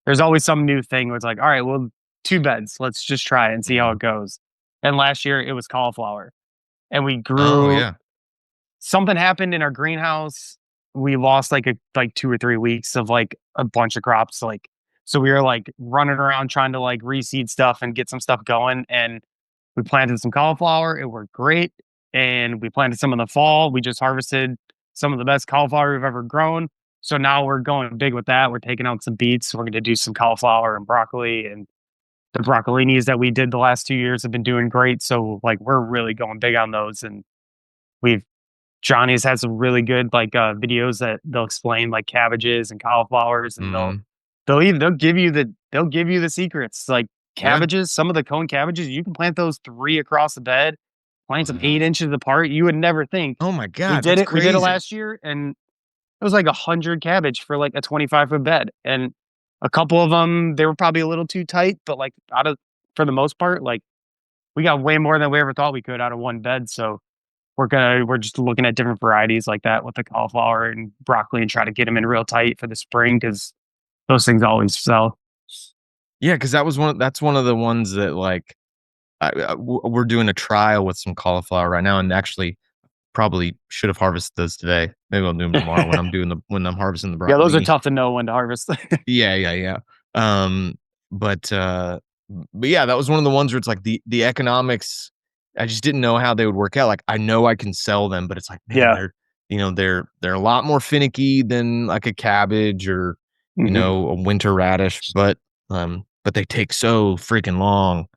there's always some new thing where it's like, "All right, well, 2 beds. Let's just try it and see how Mhm. it goes." And last year, it was cauliflower, and we Oh, grew yeah. something happened in our greenhouse. We lost like 2 or 3 weeks of like a bunch of crops. Like, so we were like running around trying to like reseed stuff and get some stuff going. And We planted some cauliflower. It worked great. And we planted some in the fall. We just harvested some of the best cauliflower we've ever grown. So now we're going big with that. We're taking out some beets. We're going to do some cauliflower and broccoli, and the broccolinis that we did the last 2 years have been doing great. So like we're really going big on those. And we've Johnny's had some really good videos that they'll explain like cabbages and cauliflowers, and they'll Mm, they'll even they'll give you the secrets. Like yeah. cabbages, some of the cone cabbages, you can plant those 3 across the bed, plant them 8 inches apart. You would never think. Oh my We God, did that's it. We did it crazy. last year, and it was like 100 cabbage for like a 25-foot bed. And a couple of them, they were probably a little too tight, but like out of for the most part, like we got way more than we ever thought we could out of one bed. So we're just looking at different varieties like that with the cauliflower and broccoli, and try to get them in real tight for the spring because those things always sell. Yeah, because that's one of the ones that like we're doing a trial with some cauliflower right now, and actually probably should have harvested those today. Maybe I'll do them tomorrow when when I'm harvesting the Yeah, those are broccolini. tough to know when to harvest. Yeah, yeah, yeah. Um, but yeah, that was one of the ones where it's like the economics, I just didn't know how they would work out. Like, I know I can sell them, but it's like, man, Yeah. they're a lot more finicky than like a cabbage or, Hmm. a winter radish, but they take so freaking long.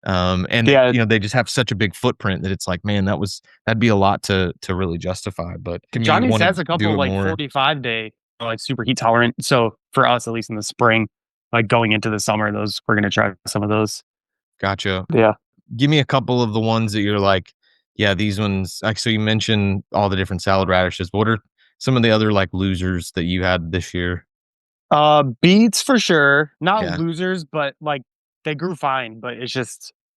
And Yeah. they just have such a big footprint that it's like, man, that'd be a lot to really justify. But I mean, you Johnny's want to has a couple do it like more. 45-day, like super heat tolerant. So for us, at least in the spring, like going into the summer, those we're gonna try some of those. Gotcha. Yeah. Give me a couple of the ones that you're like, yeah, these ones. Like, so you mentioned all the different salad radishes. What are some of the other like losers that you had this year? Beets for sure. Not Yeah, losers, but like they grew fine, but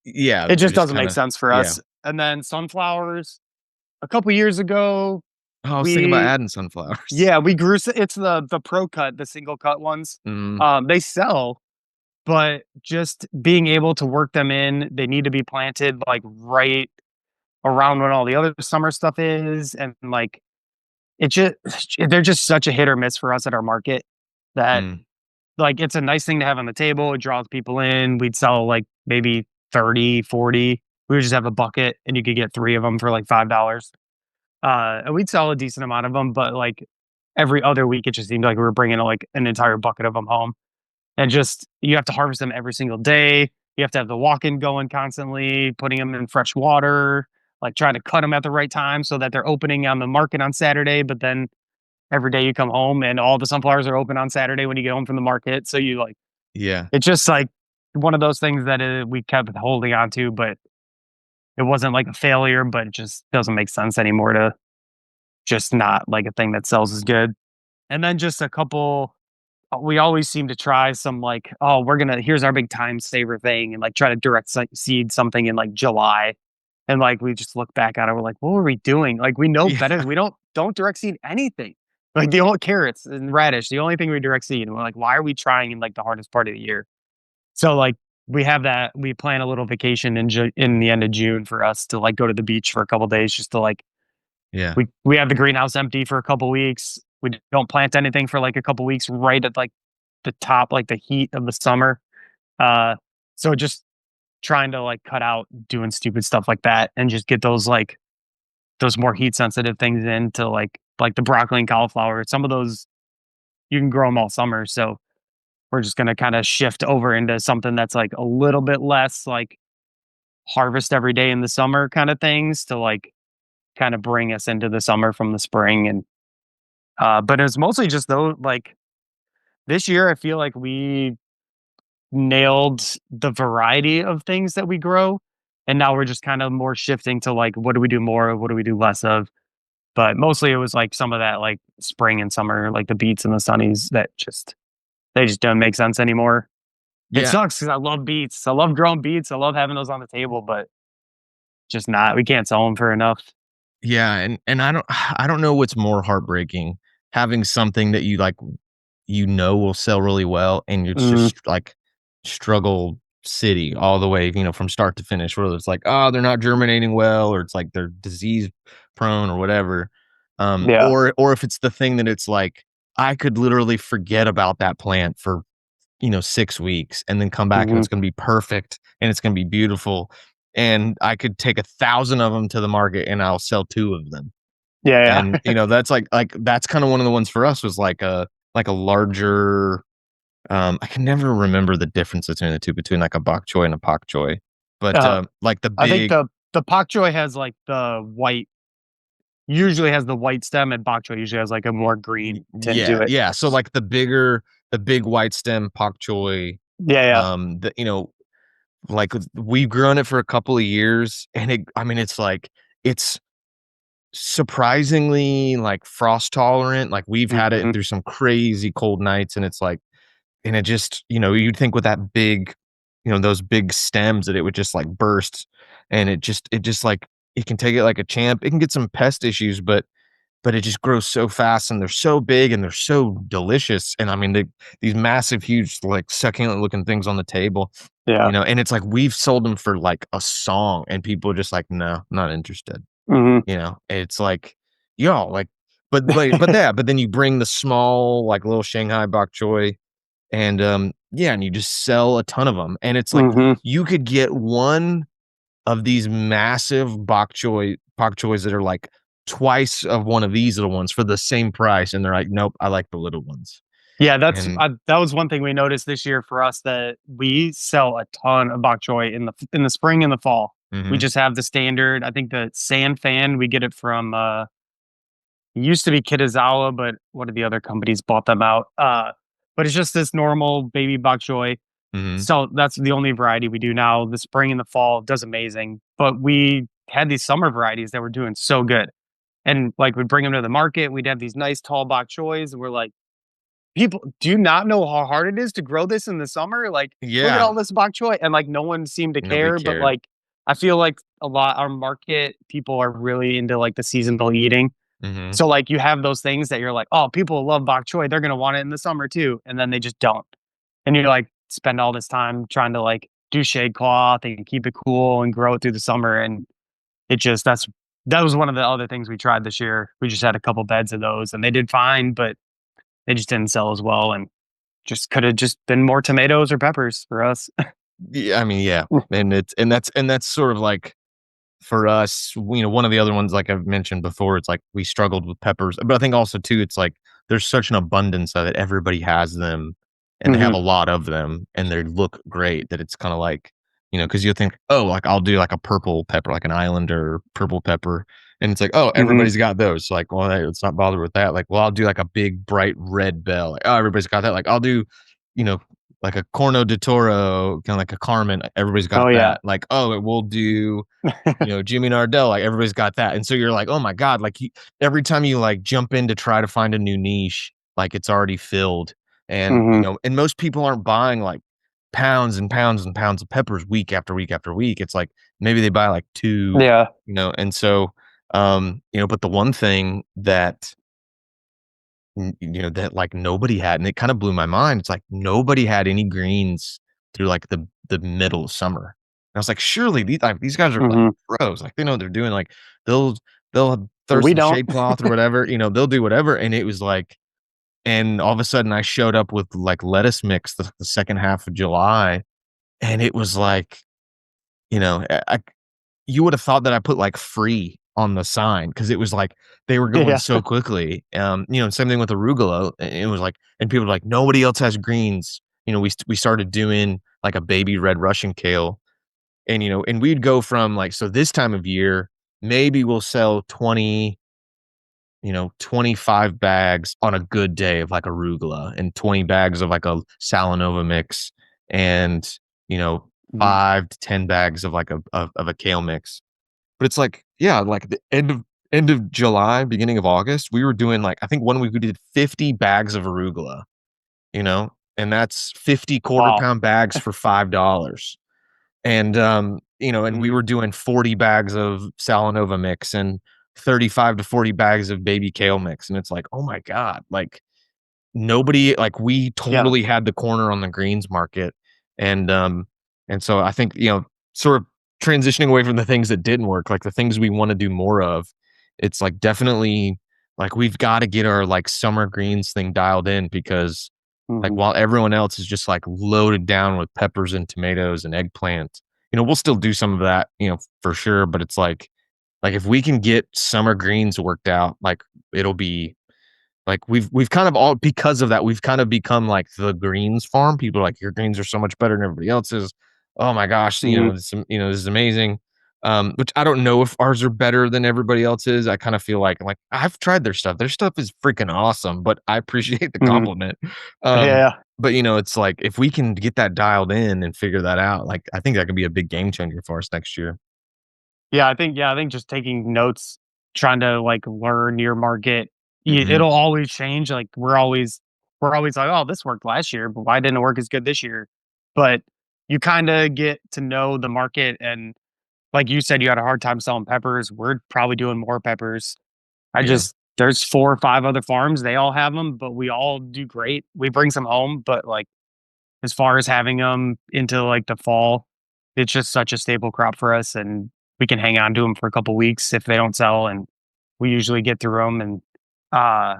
yeah, it they just just doesn't kind make of, sense for yeah. us. And then sunflowers, a couple years ago, Oh, I was thinking about we adding sunflowers. yeah, we grew it's the pro cut, the single cut ones. Mm, They sell, but just being able to work them in, they need to be planted like right around when all the other summer stuff is, and like it just they're just such a hit or miss for us at our market that mm, like it's a nice thing to have on the table. It draws people in. We'd sell like maybe 30, 40. We would just have a bucket and you could get 3 of them for like $5. And we'd sell a decent amount of them, but like every other week, it just seemed like we were bringing like an entire bucket of them home. And just you have to harvest them every single day. You have to have the walk-in going constantly, putting them in fresh water, like trying to cut them at the right time so that they're opening on the market on Saturday. But then every day you come home and all the sunflowers are open on Saturday when you get home from the market. So you like yeah, it's just like one of those things that we kept holding on to, but it wasn't like a failure, but it just doesn't make sense anymore to just not like a thing that sells as good. And then just a couple, we always seem to try some like, oh, here's our big time saver thing, and like try to seed something in like July. And like we just look back at it, we're like, what were we doing? Like we know better. yeah, We don't direct seed anything. Like the only carrots and radish, the only thing we direct seed. And we're like, why are we trying in like the hardest part of the year? So like we plan a little vacation in the end of June for us to like go to the beach for a couple days just to like yeah, we have the greenhouse empty for a couple weeks. We don't plant anything for like a couple weeks right at like the top, like the heat of the summer. Uh, so just trying to like cut out doing stupid stuff like that and just get those more heat sensitive things into like the broccoli and cauliflower. Some of those you can grow them all summer. So we're just gonna kind of shift over into something that's like a little bit less like harvest every day in the summer kind of things to like kind of bring us into the summer from the spring. And but it's mostly just though like this year I feel like we nailed the variety of things that we grow, and now we're just kind of more shifting to like what do we do more of, what do we do less of. But mostly it was like some of that like spring and summer, like the beets and the sunnies that they just don't make sense anymore. It yeah. sucks because I love beets. I love growing beets. I love having those on the table, but just not. We can't sell them for enough. Yeah, and I don't know what's more heartbreaking, having something that you like, will sell really well, and it's Mm, just like struggle city all the way, from start to finish, whether it's like, oh, they're not germinating well, or it's like they're disease prone or whatever. yeah. Or if it's the thing that it's like, I could literally forget about that plant for 6 weeks and then come back and Hmm. it's gonna be perfect and it's gonna be beautiful. and I could take 1,000 of them to the market and I'll sell 2 of them. Yeah, And, yeah. that's that's kinda one of the ones for us was like a larger, I can never remember the difference between the 2, between like a bok choy and a pak choy, but, Uh, like the I think big the pak choi has like the white usually has the white stem, and bok choy usually has like a more green tint yeah, to it. yeah, so like the big white stem pak choy, Yeah, yeah. the like, we've grown it for a couple of years, and I mean, it's like it's surprisingly, like, frost tolerant, like, we've had it Mhm. through some crazy cold nights, and it's like and it just you'd think with that big those big stems that it would just, like, burst, and it just, like it can take it like a champ. It can get some pest issues, but it just grows so fast, and they're so big, and they're so delicious, and, I mean, these massive, huge, like, succulent-looking things on the table, Yeah. and it's like we've sold them for, like, a song, and people are just like, "No, not interested." Mhm. It's like, yo, like but yeah, but then you bring the small, like, little Shanghai bok choy, and, yeah, and you just sell a ton of them, and it's like Mhm. you could get one of these massive bok choys that are, like, twice of one of these little ones for the same price, and they're like, "Nope, I like the little ones." Yeah, And that was one thing we noticed this year for us, that we sell a ton of bok choy in the spring and the fall. We mhm, just have the standard. I think the San Fan, we get it from it used to be Kitazawa, but one of the other companies bought them out. But it's just this normal baby bok choy. mhm, So that's the only variety we do now. The spring and the fall does amazing. But we had these summer varieties that were doing so good. And like we'd bring them to the market, we'd have these nice tall bok choys, and we're like, people, do you not know how hard it is to grow this in the summer? Like, look at yeah, all this bok choy, and like no one seemed to nobody care. But cared. like, I feel like a lot our market people are really into like the seasonal eating. Mhm, So like, you have those things that you're like, oh, people love bok choy, they're gonna want it in the summer too, and then they just don't. And you're like, spend all this time trying to like do shade cloth and keep it cool and grow it through the summer, and it just that was one of the other things we tried this year. We just had a couple beds of those, and they did fine, but they just didn't sell as well, and just could have just been more tomatoes or peppers for us. yeah, I mean, yeah, and that's sort of like for us, one of the other ones, like I've mentioned before, it's like we struggled with peppers, but I think also too, it's like there's such an abundance of it. Everybody has them, and they have Mhm. a lot of them, and they look great. That it's kind of like, because you think, oh, like I'll do like a purple pepper, like an Islander purple pepper, and it's like, oh, Mhm. everybody's got those. So like, well, hey, let's not bother with that. Like, well, I'll do like a big bright red bell. Like, oh, everybody's got that. Like, I'll do, you know, like a Corno de Toro, kind of like a Carmen. Everybody's got Oh, yeah. that. Like, oh, we'll do Jimmy Nardell, like everybody's got that. And so you're like, oh my God, like every time you like jump in to try to find a new niche, like it's already filled. And, Mhm. and most people aren't buying like pounds and pounds and pounds of peppers week after week after week. It's like maybe they buy like two, Yeah. and so, but the one thing that, that like nobody had, and it kind of blew my mind. It's like nobody had any greens through like the middle of summer. And I was like, surely these guys are like Mhm. pros. Like they know what they're doing. Like they'll they'll throw We some don't. shade cloth or whatever. They'll do whatever. And it was like, and all of a sudden I showed up with like lettuce mix the second half of July, and it was like, you would have thought that I put, like, free on the sign because it was like they were going Yeah. so quickly. Same thing with arugula. It was like and people were like, "Nobody else has greens." We started doing, like, a baby red Russian kale, and we'd go from, like so this time of year, maybe we'll sell 25 bags on a good day of, like, arugula and 20 bags of, like, a Salanova mix and, you know, Mhm. 5 to 10 bags of, like, a kale mix. But it's like, yeah, like the end of July, beginning of August, we were doing like I think one week we did 50 bags of arugula, and that's 50 quarter Wow. pound bags for $5. And we Mhm. were doing 40 bags of Salanova mix and 35 to 40 bags of baby kale mix. And it's like, oh my God, like nobody like we Yeah. totally had the corner on the greens market. And so I think, sort of transitioning away from the things that didn't work, like the things we want to do more of, it's like definitely like we've got to get our like summer greens thing dialed in because like Mhm. while everyone else is just like loaded down with peppers and tomatoes and eggplant, we'll still do some of that, for sure. But it's like if we can get summer greens worked out, like it'll be like we've kind of all because of that, we've kind of become like the greens farm. People are like, your greens are so much better than everybody else's. Oh my gosh, Mhm, this is amazing. Which I don't know if ours are better than everybody else's. I kind of feel like I've tried their stuff. Their stuff is freaking awesome, but I appreciate the mhm. compliment. Yeah. But it's like if we can get that dialed in and figure that out, like I think that could be a big game changer for us next year. Yeah, I think just taking notes, trying to, like, learn your market, Hmm. it'll always change, like, we're always like, "Oh, this worked last year, but why didn't it work as good this year?" But you kinda get to know the market, and like you said, you had a hard time selling peppers, we're probably doing more peppers. I Yeah, just there's 4 or 5 other farms, they all have them, but we all do great. We bring some home, but, like, as far as having them into, like, the fall, it's just such a staple crop for us, and we can hang on to them for a couple weeks if they don't sell, and we usually get through them. And,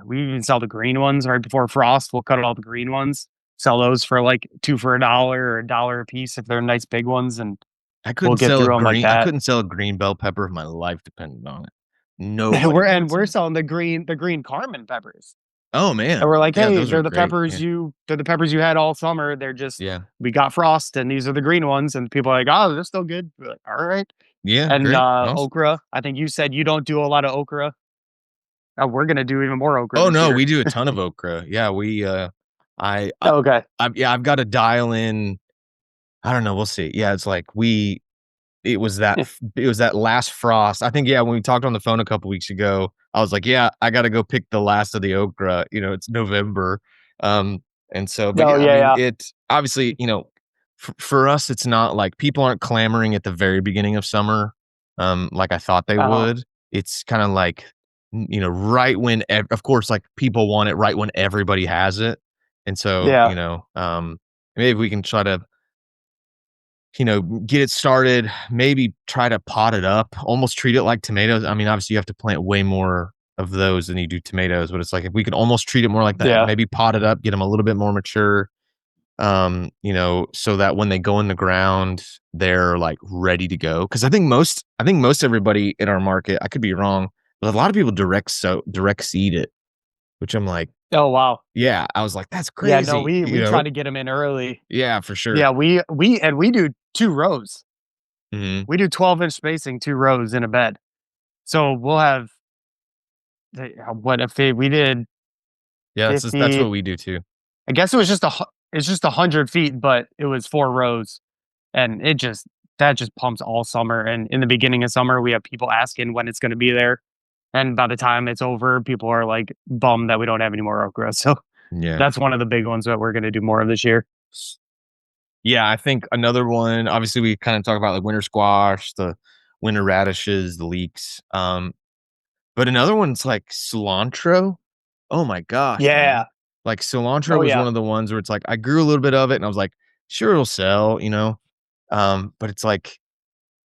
we even sell the green ones right before frost. We'll cut all the green ones, sell those for, like, 2 for a dollar or a dollar a piece if they're nice big ones, and we'll get through them like I that. couldn't sell a green bell pepper if my life depended on it. No way We're I and would we're sell. selling the green Carmen peppers. Oh, And man. we're like, Yeah, "Hey, those are great. Yeah. they're the peppers you had all summer. They're just Yeah. we got frost and these are the green ones." And people are like, "Oh, they're still good." We're like, "All right." Yeah, And, great. Awesome. okra, I think you said you don't do a lot of okra. We're gonna do even more okra Oh, this no, year. we do a ton of okra. Yeah, I I Okay. I've gotta dial in. I don't know, we'll see. Yeah, it's like it was that last frost. I think, yeah, when we talked on the phone a couple weeks ago, I was like, "Yeah, I gotta go pick the last of the okra." It's November. And so but Oh, yeah, I yeah, mean, yeah. it obviously, for us, it's not like people aren't clamoring at the very beginning of summer, like I thought they Uh-huh. would. It's kinda like, right when of course, like, people want it right when everybody has it. And so, Yeah. maybe we can try to get it started, maybe try to pot it up, almost treat it like tomatoes. I mean, obviously, you have to plant way more of those than you do tomatoes, but it's like if we could almost treat it more like that, Yeah. maybe pot it up, get them a little bit more mature, so that when they go in the ground, they're like ready to go. Because I think most everybody in our market, I could be wrong, but a lot of people direct seed it, which I'm like, Oh, wow. yeah, I was like, that's Yeah, no, crazy, we try to get them in early. Yeah, for sure. Yeah, we do 2 rows. Hmm. We do 12-inch spacing, 2 rows in a bed. So we'll have what if we did Yeah, that's 50. what we do too. I guess it's just 100 feet, but it was 4 rows, and that just pumps all summer. And in the beginning of summer, we have people asking when it's going to be there, and by the time it's over, people are like bummed that we don't have any more okra. So Yeah. that's one of the big ones that we're going to do more of this year. Yeah, I think another one, obviously we kind of talk about like winter squash, the winter radishes, the leeks. But another one's like cilantro. Oh my gosh, man. Yeah. Like cilantro Oh was yeah. one of the ones where it's like I grew a little bit of it and I was like, sure it'll sell. But it's like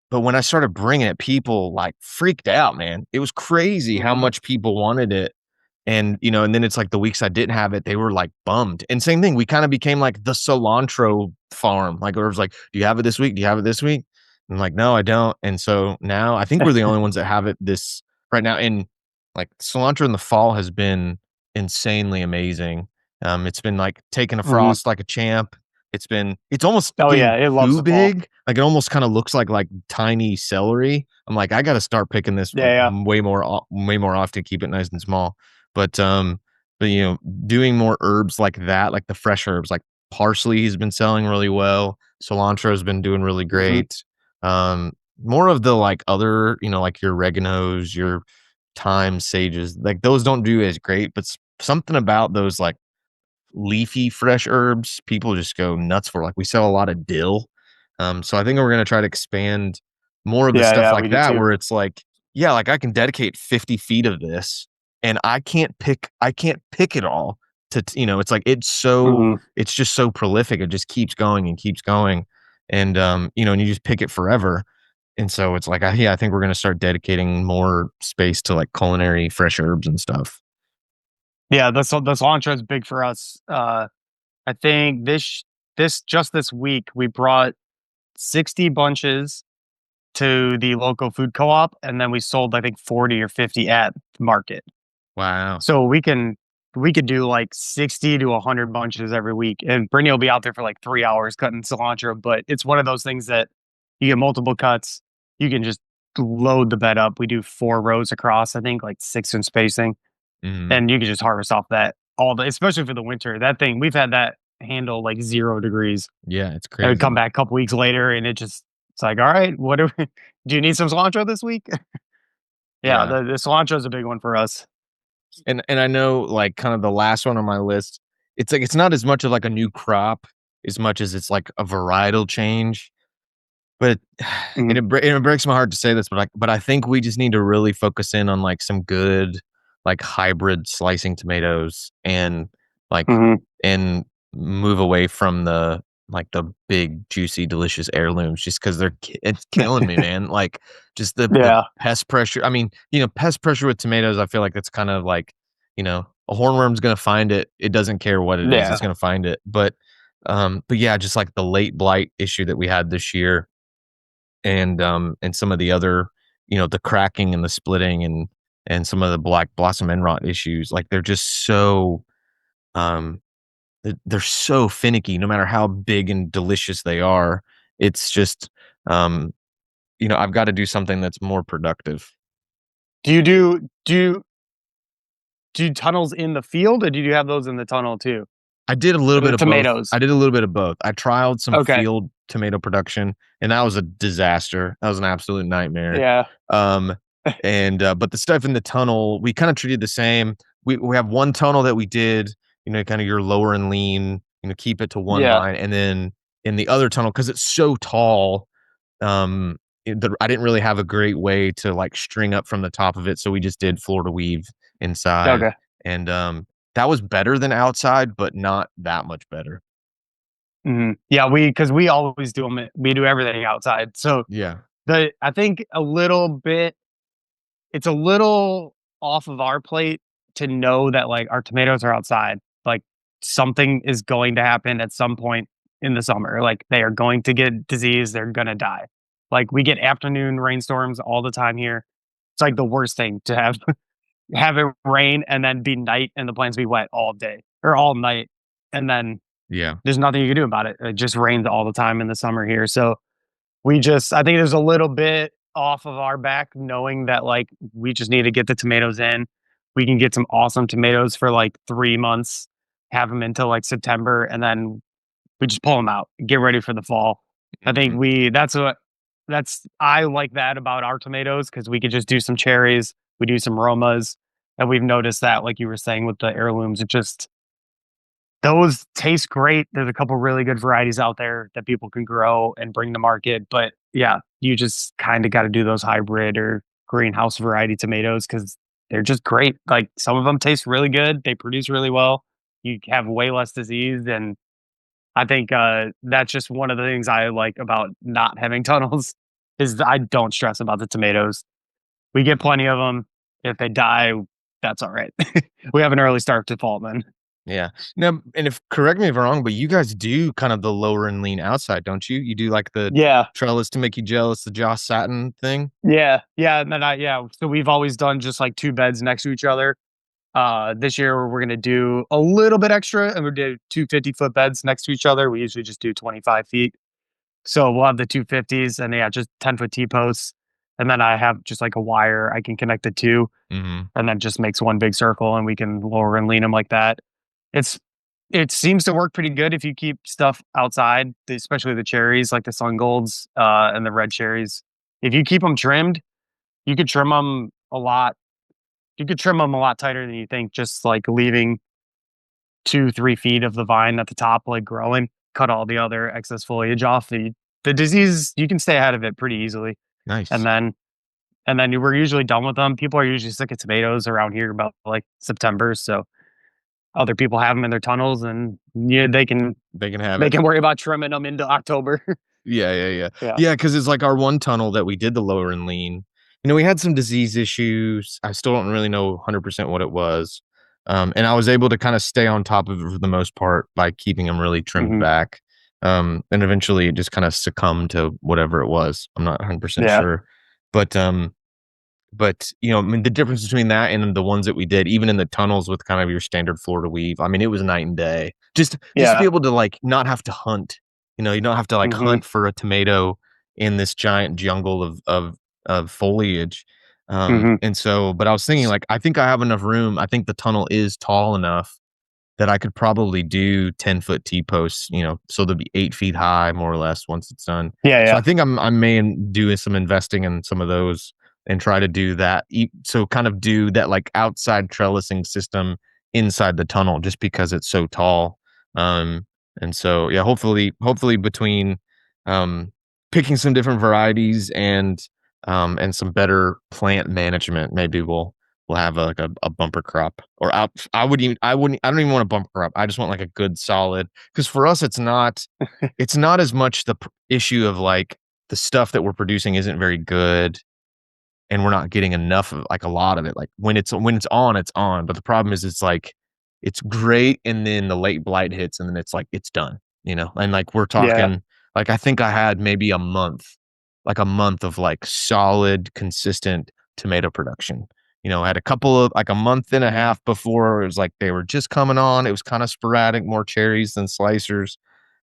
but when I started bringing it, people like freaked out, man. It was crazy how Hmm. much people wanted it. And then it's like the weeks I didn't have it, they were like bummed. And same thing, we kind of became like the cilantro farm. Like, it was like, do you have it this week? Do you have it this week? I'm like, no, I don't. And so now I think we're the only ones that have it this right now. And like cilantro in the fall has been insanely amazing. It's been like taking a Hmm. frost like a champ. It's almost Oh getting yeah. It loves too the fall. big. Like it almost kind of looks like tiny celery. I'm like, I got to start picking this Yeah. Yeah. way more often, keep it nice and small. But, doing more herbs like that, like the fresh herbs, like parsley has been selling really well. Cilantro has been doing really Hmm. great. More of the like other, like your oreganos, your thyme, sages, like those don't do as great, but something about those like leafy fresh herbs, people just go nuts for. Like we sell a lot of dill. So I think we're gonna try to expand more of the Yeah. stuff Yeah. like We do that too. where it's like, yeah, like I can dedicate 50 feet of this and I can't pick it all it's like Hmm. it's just so prolific. It just keeps going and keeps going. And you just pick it forever. And so it's like, yeah, I think we're gonna start dedicating more space to like culinary fresh herbs and stuff. Yeah. The cilantro is big for us. I think this week we brought 60 bunches to the local food co-op, and then we sold I think 40 or 50 at the market. Wow. So we could do like 60 to 100 bunches every week, and Brittany will be out there for like 3 hours cutting cilantro. But it's one of those things that you get multiple cuts. You can just load the bed up. We do 4 rows across, I think, like 6 in spacing, Mhm. and you can just harvest off that all the, especially for the winter. That thing we've had that handle like 0 degrees, Yeah, it's and we come crazy. back a couple weeks later, and it's like, all right, what do we, do you need some cilantro this week? Yeah, Yeah. the cilantro is a big one for us. And I know, like, kind of the last one on my list, it's like it's not as much of, like, a new crop as much as it's, like, a varietal change, but Hmm. it breaks my heart to say this, but I think we just need to really focus in on, like, some good, like, hybrid slicing tomatoes like Hmm. and move away from the big, juicy, delicious heirlooms just 'cause it's killing me, man, like, just the Yeah, pest pressure. I mean, pest pressure with tomatoes, I feel like that's kind of like, a hornworm's gonna find it. It doesn't care what it is, it's yeah. gonna find it. But yeah, just like the late blight issue that we had this year and some of the other, the cracking and the splitting and some of the black blossom end rot issues, like, they're just so, um they're so finicky no matter how big and delicious they are. It's just, um, I've gotta do something that's more productive. Do you do tunnels in the field, or do you have those in the tunnel too I did a little for bit the of both. tomatoes? I did a little bit of both. I trialed some Okay. field tomato production, and that was a disaster. That was an absolute nightmare. Yeah. Um, but the stuff in the tunnel, we kinda treated the same. We have one tunnel that we did, kinda your lower and lean, keep it to one Yeah. vine, and then in the other tunnel, because it's so tall, um, I didn't really have a great way to, like, string up from the top of it, so we just did floor to weave inside, Okay. and, that was better than outside, but not that much better. Mhm. Yeah, because we always do them. We do everything outside. So Yeah. I think a little bit, it's a little off of our plate to know that like our tomatoes are outside. Like something is going to happen at some point in the summer. Like they are going to get disease. They're gonna die. Like we get afternoon rainstorms all the time here. It's like the worst thing to have have it rain and then be night and the plants be wet all day or all night, and then Yeah. there's nothing you can do about it. It just rains all the time in the summer here. So I think there's a little bit off of our back knowing that like we just need to get the tomatoes in. We can get some awesome tomatoes for like 3 months, have them until like September, and then we just pull them out, get ready for the fall. I think Mhm. I like that about our tomatoes because we could just do some cherries, we do some Romas, and we've noticed that, like you were saying with the heirlooms, it just those taste great. There's a couple really good varieties out there that people can grow and bring to market. But yeah, you just kind of got to do those hybrid or greenhouse variety tomatoes because they're just great. Like some of them taste really good. They produce really well. You have way less disease. And I think that's just one of the things I like about not having tunnels is I don't stress about the tomatoes. We get plenty of them. If they die, that's all right. We have an early start to fall then. Yeah. Now, and if correct me if I'm wrong, but you guys do kind of the lower and lean outside, don't you? You do like the Yeah. trellis to make you jealous, the Joss Satin thing? Yeah, yeah, and then so we've always done just like 2 beds next to each other. This year we're gonna do a little bit extra and we did 2 50-foot beds next to each other. We usually just do 25 feet. So we'll have the 250s and yeah, just 10-foot T-posts. And then I have just like a wire I can connect the two Mhm. and then just makes one big circle and we can lower and lean them like that. It's it seems to work pretty good if you keep stuff outside, especially the cherries, like the sun golds, and the red cherries. If you keep them trimmed, you could trim them a lot. You could trim them a lot tighter than you think, just like leaving 2, 3 feet of the vine at the top, like growing, cut all the other excess foliage off. The disease, you can stay ahead of it pretty easily. And Nice. then we're usually done with them. People are usually sick of tomatoes around here about like September. So other people have them in their tunnels and yeah, They can have they it. can worry about trimming them into October. Yeah, yeah, yeah. Yeah. Yeah, because it's like our one tunnel that we did the lower and lean. We had some disease issues. I still don't really know 100% what it was. And I was able to kinda stay on top of it for the most part by keeping them really trimmed Hmm. back. And eventually it just kind of succumbed to whatever it was. I'm not 100% Yeah. sure, but I mean, the difference between that and the ones that we did, even in the tunnels with kind of your standard Florida weave, I mean, it was night and day. Just to be Yeah. able to like not have to hunt. You don't have to like Hmm. hunt for a tomato in this giant jungle of foliage. Hmm. And so, but I was thinking like I think I have enough room. I think the tunnel is tall enough that I could probably do 10-foot T posts, so they'll be 8 feet high more or less once it's done. Yeah. So Yeah. I think I may do some investing in some of those and try to do that. So kind of do that like outside trellising system inside the tunnel just because it's so tall. Um, and so yeah, hopefully between um, picking some different varieties and some better plant management, maybe we'll have a bumper crop. Or I don't even want a bumper crop. I just want like a good solid, because for us it's not as much the issue of like the stuff that we're producing isn't very good and we're not getting enough of like a lot of it. Like when it's on, it's on. But the problem is it's like it's great and then the late blight hits and then it's like it's done, And like we're Yeah. talking like I think I had maybe a month of like solid, consistent tomato production. I had a couple of like a month and a half before it was like they were just coming on. It was kind of sporadic, more cherries than slicers.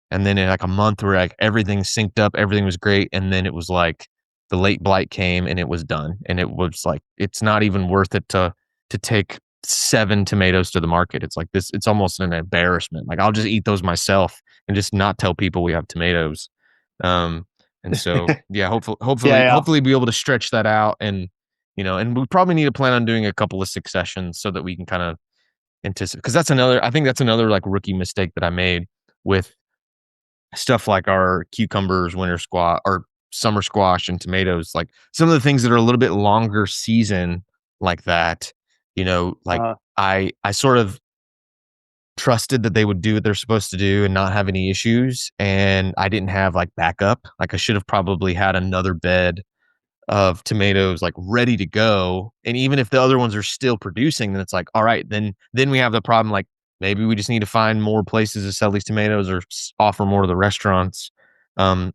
And then in like a month where like everything synced up, everything was great. And then it was like the late blight came and it was done. And it was like it's not even worth it to take 7 tomatoes to the market. It's like this, it's almost an embarrassment. Like I'll just eat those myself and just not tell people we have tomatoes. Um, and so yeah, hopefully, Yeah. hopefully, Yeah. hopefully be able to stretch that out and we probably need to plan on doing a couple of successions so that we can kind of anticipate, because I think that's another like rookie mistake that I made with stuff like our cucumbers, winter squash, or summer squash and tomatoes, like some of the things that are a little bit longer season like that, like Uh, I sort of trusted that they would do what they're supposed to do and not have any issues. And I didn't have like backup. Like I should have probably had another bed of tomatoes like ready to go. And even if the other ones are still producing, then it's like, all right, then we have the problem. Like maybe we just need to find more places to sell these tomatoes or offer more to the restaurants. Um,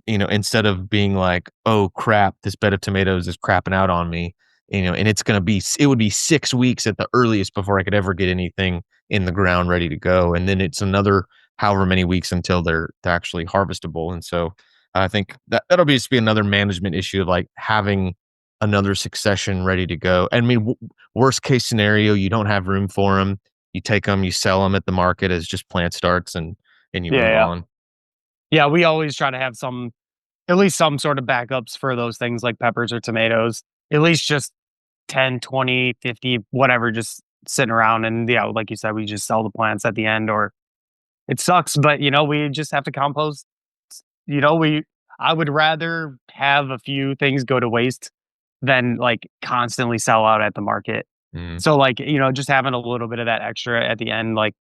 instead of being like, oh crap, this bed of tomatoes is crapping out on me, and it would be 6 weeks at the earliest before I could ever get anything in the ground ready to go. And then it's another however many weeks until they're actually harvestable. And so I think that'll just be another management issue of like having another succession ready to go. I mean, worst case scenario, you don't have room for them. You take them, you sell them at the market as just plant starts and you yeah. move Yeah. on. Yeah. We always try to have at least some sort of backups for those things like peppers or tomatoes. At least just 10, 20, 50, whatever, just sitting around. And yeah, like you said, we just sell the plants at the end, or it sucks, but we just have to compost. You know, we I would rather have a few things go to waste than like constantly sell out at the market. Mm. So like, just having a little bit of that extra at the end, like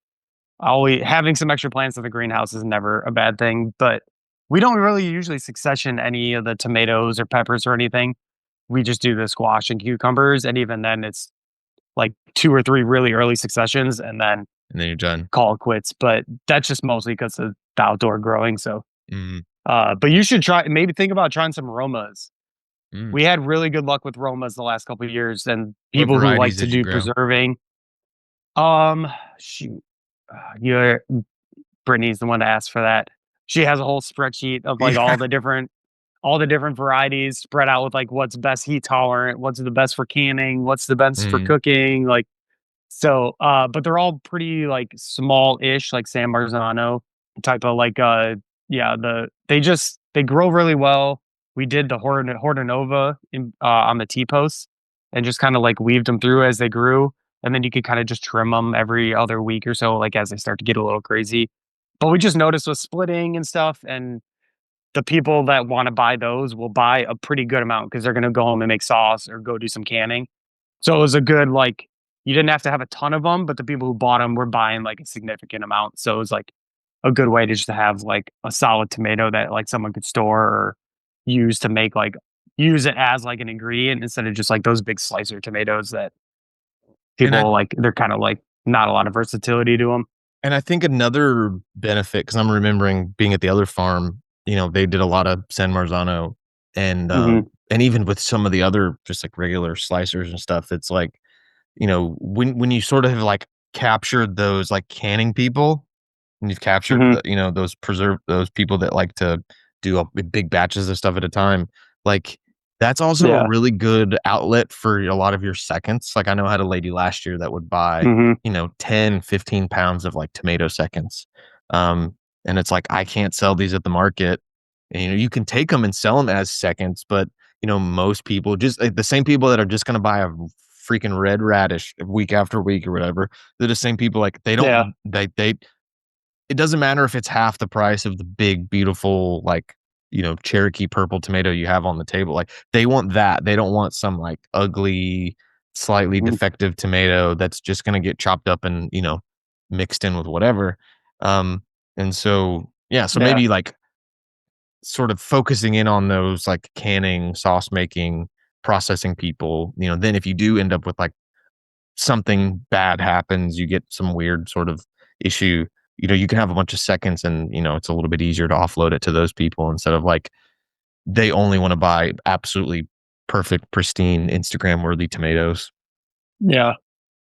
always having some extra plants in the greenhouse is never a bad thing. But we don't really usually succession any of the tomatoes or peppers or anything. We just do the squash and cucumbers. And even then it's like two or three really early successions and then And then you're done. call it quits. But that's just mostly because of the outdoor growing. So Mm. but you should maybe think about trying some Romas. Mm. We had really good luck with Romas the last couple of years, and What people who like varieties to did you do grow? preserving. Um, shoot, your Brittany's the one to ask for that. She has a whole spreadsheet of like Yeah. all the different varieties spread out with like what's best heat tolerant, what's the best for canning, what's the best for Mm. cooking, like so. But they're all pretty like small-ish, like San Marzano type of like yeah, they grow really well. We did the Hortanova on the T posts and just kind of like weaved them through as they grew. And then you could kind of just trim them every other week or so, like as they start to get a little crazy. But we just noticed with splitting and stuff, and the people that want to buy those will buy a pretty good amount because they're going to go home and make sauce or go do some canning. So it was a good like you didn't have to have a ton of them, but the people who bought them were buying like a significant amount. So it was like a good way to just have like a solid tomato that like someone could store or use to make like use it as like an ingredient instead of just like those big slicer tomatoes that And I people like they're kind of like not a lot of versatility to them. And I think another benefit, because I'm remembering being at the other farm, they did a lot of San Marzano, and Hmm. and even with some of the other just like regular slicers and stuff, it's like, when you sort of have like captured those like canning people, and you've captured Hmm. those people that like to do big batches of stuff at a time, like, that's also a Yeah. really good outlet for a lot of your seconds. Like, I know I had a lady last year that would buy, Hmm. 10, 15 pounds of, like, tomato seconds, um, and it's like, I can't sell these at the market, and, you can take them and sell them as seconds, but, most people just like, the same people that are just gonna buy a freaking red radish week after week or whatever, they're the same people, like, Yeah. they it doesn't matter if it's half the price of the big, beautiful, like, Cherokee purple tomato you have on the table. Like, they want that. They don't want some, like, ugly, slightly Mhm. defective tomato that's just gonna get chopped up and, mixed in with whatever. Um, and so, yeah, so Yeah. maybe, like, sort of focusing in on those, like, canning, sauce making, processing people, then if you do end up with, like, something bad happens, you get some weird sort of issue, you can have a bunch of seconds and, it's a little bit easier to offload it to those people instead of like they only want to buy absolutely perfect, pristine, Instagram worthy tomatoes. Yeah.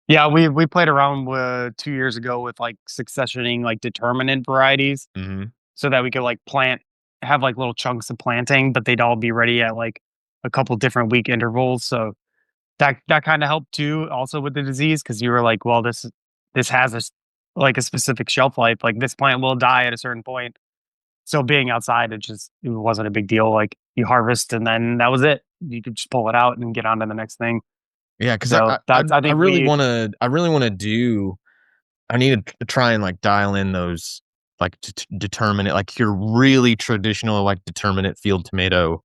Yeah, we played around with 2 years ago with, like, successioning, like, determinate varieties Mhm. so that we could, like, have, like, little chunks of planting, but they'd all be ready at, like, a couple different week intervals, so that kinda helped too also with the disease because you were like, "Well, this has like, a specific shelf life, like, this plant will die at a certain point." So being outside, it wasn't a big deal, like, you harvest and then that was it. You could just pull it out and get on to the next thing. Yeah, because So I I think really we wanna do I need to try and, like, dial in those, like, determinate, like, your really traditional, like, determinate field tomato,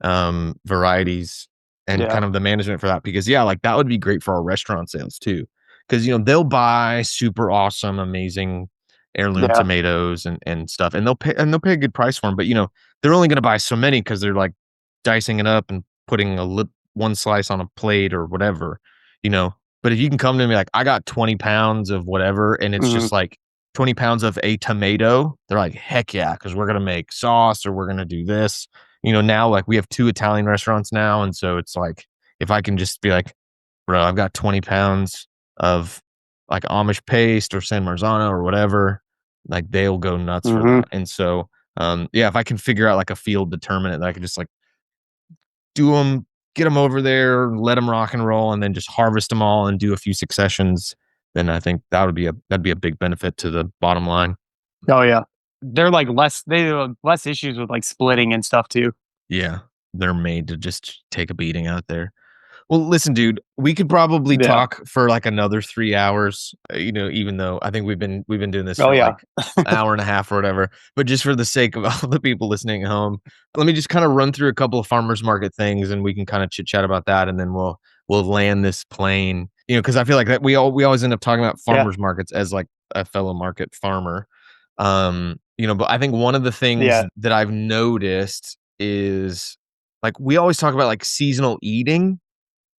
varieties and Yeah. kind of the management for that because, yeah, like, that would be great for our restaurant sales too, because they'll buy super awesome, amazing heirloom Yeah. tomatoes and stuff, and they'll pay a good price for them. But, they're only gonna buy so many because 'cause they're, like, dicing it up and putting one slice on a plate or whatever, you know? But if you can come to me like, "I got 20 pounds of whatever," and it's Mhm. just like 20 pounds of a tomato, they're like, "Heck yeah, because 'cause we're gonna make sauce or we're gonna do this." Now, like, we have 2 Italian restaurants now, and so it's like, if I can just be like, "Bro, I've got 20 pounds of, like, Amish paste or San Marzano or whatever," like, they'll go nuts for Mhm. that, and so, yeah, if I can figure out, like, a field determinant that I can just, like, do them, get them over there, let them rock and roll, and then just harvest them all and do a few successions, then I think that'd be a big benefit to the bottom line. Oh, yeah. They have less issues with, like, splitting and stuff too. Yeah, they're made to just take a beating out there. Well, listen, dude, we could probably Yeah. talk for like another 3 hours, even though I think we've been doing this Oh, for yeah. like hour and a half or whatever. But just for the sake of all the people listening at home, let me just kind of run through a couple of farmers market things and we can kind of chit chat about that and then we'll land this plane. Because I feel like that we always end up talking about Yeah. farmers markets as like a fellow market farmer. But I think one of the things Yeah. that I've noticed is like we always talk about like seasonal eating,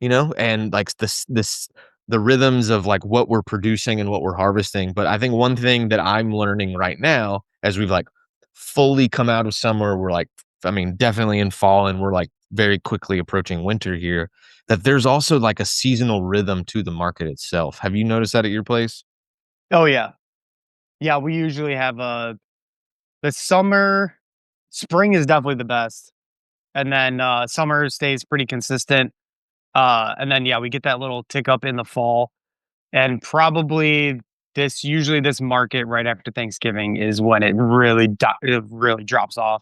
and like the rhythms of like what we're producing and what we're harvesting. But I think one thing that I'm learning right now, as we've like fully come out of summer, we're like, I mean, definitely in fall, and we're like very quickly approaching winter here, that there's also like a seasonal rhythm to the market itself. Have you noticed that at your place? Oh, yeah. Yeah, we usually have, the spring is definitely the best, and then, summer stays pretty consistent, and then, yeah, we get that little tick up in the fall, and probably this market right after Thanksgiving is when it really drops off.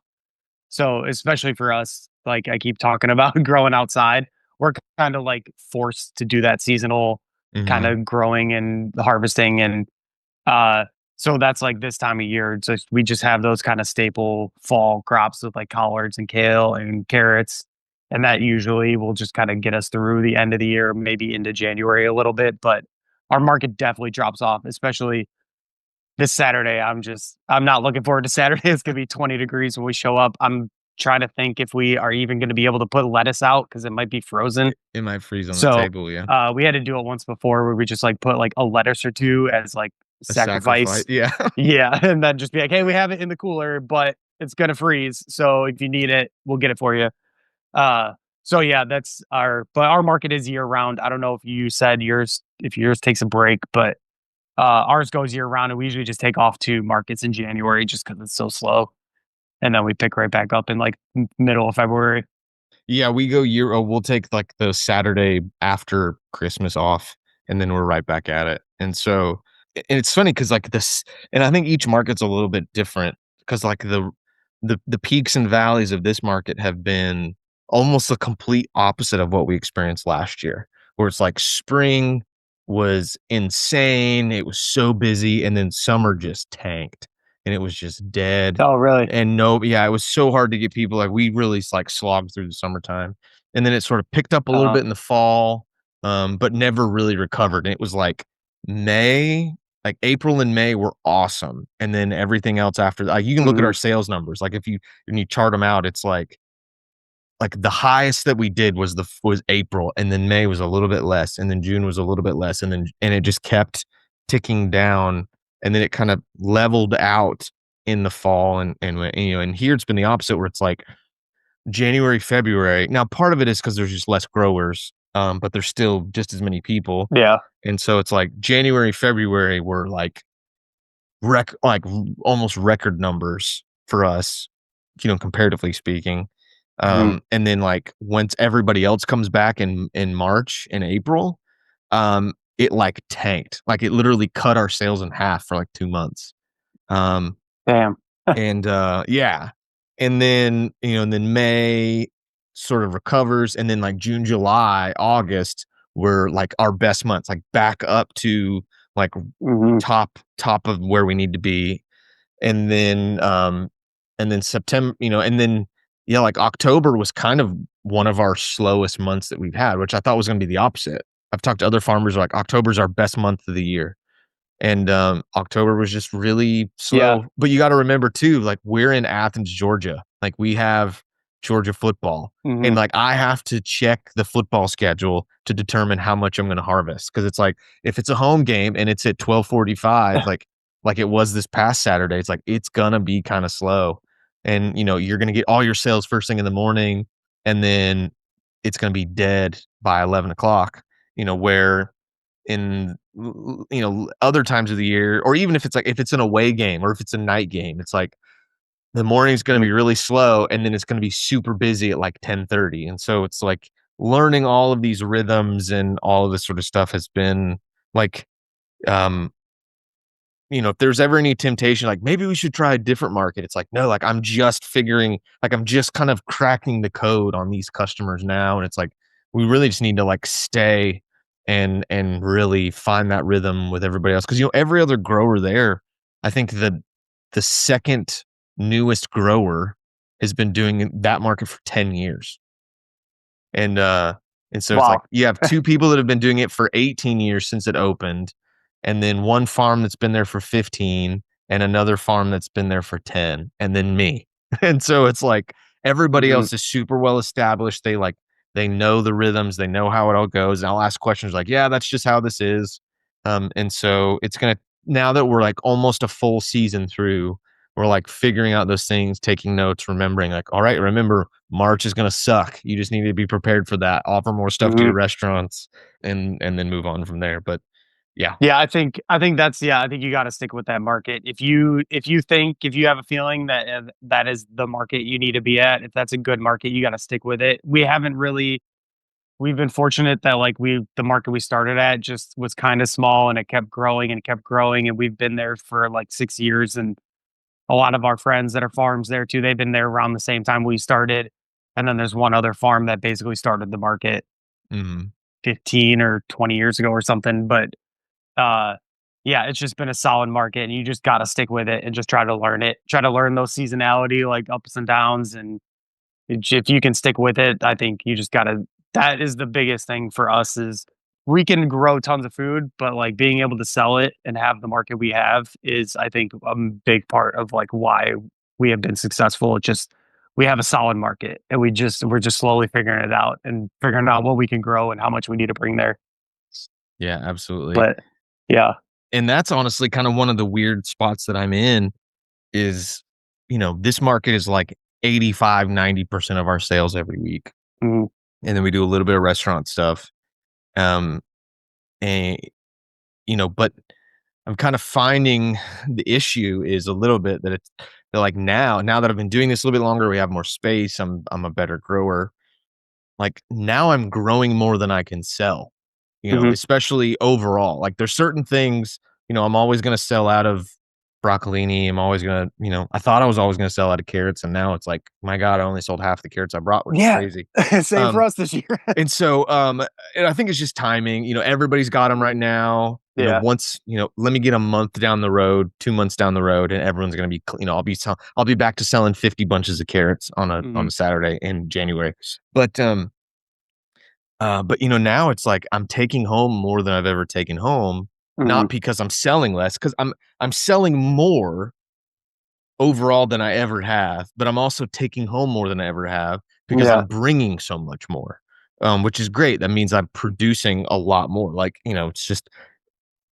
So, especially for us, like I keep talking about growing outside, we're kind of like forced to do that seasonal kind Hmm. of growing and harvesting. And uh, so that's like this time of year. We just have those kind of staple fall crops with like collards and kale and carrots. And that usually will just kind of get us through the end of the year, maybe into January a little bit. But our market definitely drops off, especially this Saturday. I'm not looking forward to Saturday. It's gonna be 20 degrees when we show up. I'm trying to think if we are even gonna be able to put lettuce out because it might be frozen. It might freeze on the So table, yeah. we had to do it once before where we just like put like a lettuce or two as like A sacrifice. sacrifice. Yeah. Yeah, and then just be like, "Hey, we have it in the cooler, but it's gonna freeze. So if you need it, we'll get it for you." Uh, so yeah, that's our but our market is year round. I don't know if you said yours if yours takes a break, but ours goes year round, and we usually just take off to markets in January just because it's so slow, and then we pick right back up in like middle of February. Yeah, we go year we'll take, like, the Saturday after Christmas off, and then we're right back at it, and so and it's funny because like, this and I think each market's a little bit different because like, the peaks and valleys of this market have been almost the complete opposite of what we experienced last year, where it's like spring was insane, it was so busy, and then summer just tanked, and it was just dead. Oh, really? And no, yeah, it was so hard to get people like we really like slogged through the summertime. And then it sort of picked up a little Uh, bit in the fall, but never really recovered. And it was like May, like April and May were awesome. And then everything else after that, like you can look at our mhm. sales numbers. Like if you when you chart them out, it's like the highest that we did was was April, and then May was a little bit less, and then June was a little bit less, and then and it just kept ticking down, and then it kind of leveled out in the fall, and here it's been the opposite where it's like January, February. Now part of it is because there's just less growers, but there's still just as many people, Yeah. and so it's like January, February were like almost record numbers for us, comparatively speaking. Mhm. And then like once everybody else comes back in March and April, it like tanked. Like it literally cut our sales in half for like 2 months. Um, Damn. and yeah. And then May sort of recovers, and then like June, July, August were like our best months, like back up to like Mhm. top of where we need to be. And then September, and then yeah, like October was kind of one of our slowest months that we've had, which I thought was going to be the opposite. I've talked to other farmers like October's our best month of the year, and October was just really Yeah. slow. But you got to remember too, like we're in Athens, Georgia. Like we have Georgia football, and Mhm. like I have to check the football schedule to determine how much I'm going to harvest because it's like if it's a home game and it's at 12:45, like it was this past Saturday, it's like it's gonna be kind of slow, and you're gonna get all your sales first thing in the morning, and then it's gonna be dead by 11 o'clock. Where in other times of the year, or even if it's like if it's an away game or if it's a night game, it's like the morning's going to Mhm. be really slow and then it's going to be super busy at like 10:30. And so it's like learning all of these rhythms and all of this sort of stuff has been like um if there's ever any temptation, like maybe we should try a different market. It's like, no, like I'm just kind of cracking the code on these customers now. And it's like, we really just need to like stay and really find that rhythm with everybody else. Cause every other grower there, I think the second newest grower has been doing that market for 10 years. And, uh, and so it's like Wow. you have 2 people that have been doing it for 18 years since it opened, and then 1 farm that's been there for 15, and another farm that's been there for 10, and then me. And so it's like everybody Mhm. else is super well established. They know the rhythms, they know how it all goes. And I'll ask questions like, "Yeah, that's just how this is." And so it's gonna now that we're like almost a full season through, we're like figuring out those things, taking notes, remembering like, all right, remember March is going to suck. You just need to be prepared for that. Offer more stuff to your Mhm. restaurants and then move on from there. But yeah. Yeah, I think that's yeah, I think you gotta stick with that market. If you have a feeling that, that is the market you need to be at, if that's a good market, you gotta stick with it. We've been fortunate that, like, the market we started at just was kinda small, and it kept growing and it kept growing, and we've been there for, like, 6 years, and a lot of our friends that are farms there too, they've been there around the same time we started, and then there's one other farm that basically started the market Mhm. 15 or 20 years ago or something, but uh, yeah, it's just been a solid market, and you just gotta stick with it and just try to learn it. Try to learn those seasonality, like ups and downs, and if you can stick with it, I think you just gotta. That is the biggest thing for us is we can grow tons of food, but like being able to sell it and have the market we have is, I think, a big part of like why we have been successful. It's just we have a solid market, and we're just slowly figuring it out and figuring out what we can grow and how much we need to bring there. Yeah, absolutely. But yeah. and that's honestly kind of one of the weird spots that I'm in is, this market is like 85-90% of our sales every week. Mhm. And then we do a little bit of restaurant stuff. Um, and, but I'm kind of finding the issue is a little bit that it's that like now that I've been doing this a little bit longer, we have more space. I'm a better grower. Like now I'm growing more than I can sell, Mhm. especially overall. Like there's certain things, I'm always going to sell out of broccolini. I'm always going to, I thought I was always going to sell out of carrots. And now it's like, my God, I only sold half the carrots I brought, which is Yeah. crazy. Same for Um, us this year. and so, and I think it's just timing. Everybody's got them right now. Yeah. Once let me get a month down the road, 2 months down the road, and everyone's gonna be, I'll be back to selling 50 bunches of carrots on a Mhm. Saturday in January. But now it's like I'm taking home more than I've ever taken home, Mhm. not because I'm selling less, because I'm selling more overall than I ever have, but I'm also taking home more than I ever have because Yeah. I'm bringing so much more, which is great. That means I'm producing a lot more. Like, it's just,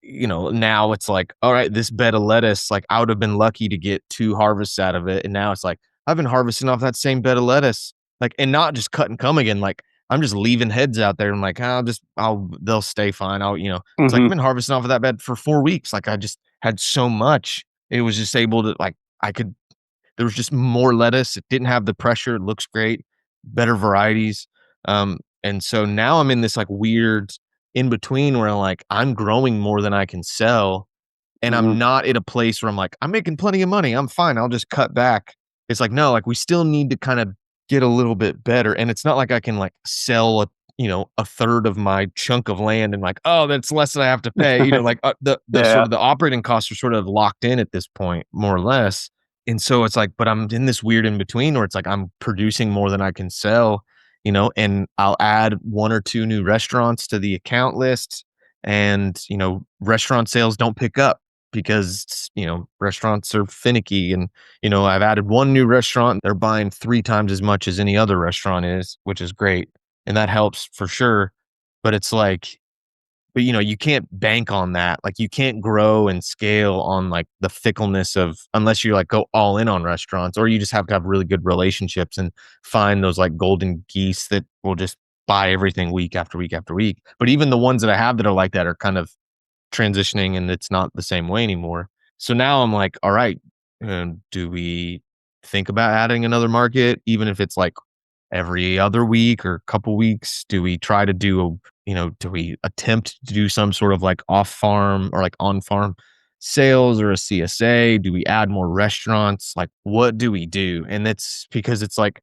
now it's like, all right, this bed of lettuce, like I would have been lucky to get 2 harvests out of it. And now it's like, I've been harvesting off that same bed of lettuce, like, and not just cut and come again. Like, I'm just leaving heads out there. I'm like, they'll stay fine. It's like I've Mhm. been harvesting off of that bed for 4 weeks. Like, I just had so much. It was just able to, like, I could there was just more lettuce. It didn't have the pressure. It looks great, better varieties. And so now I'm in this like weird in between where I'm growing more than I can sell. And Mhm. I'm not at a place where I'm like, I'm making plenty of money. I'm fine. I'll just cut back. It's like, no, like we still need to kind of get a little bit better. And it's not like I can like sell a third of my chunk of land and like, oh, that's less than I have to pay. Like the sort Yeah. of the operating costs are sort of locked in at this point, more or less. And so it's like, but I'm in this weird in between where it's like I'm producing more than I can sell, and I'll add 1 or 2 new restaurants to the account list. And, restaurant sales don't pick up because, restaurants are finicky. And, I've added 1 new restaurant. They're buying 3 times as much as any other restaurant is, which is great. And that helps for sure. But it's like, but you can't bank on that. Like you can't grow and scale on like the fickleness of unless you like go all in on restaurants, or you just have to have really good relationships and find those like golden geese that will just buy everything week after week after week. But even the ones that I have that are like that are kind of transitioning and it's not the same way anymore. So now I'm like, all right, do we think about adding another market, even if it's like every other week or couple weeks? Do we try to do we attempt to do some sort of like off farm or like on farm sales or a CSA? Do we add more restaurants? Like, what do we do? And it's because it's like,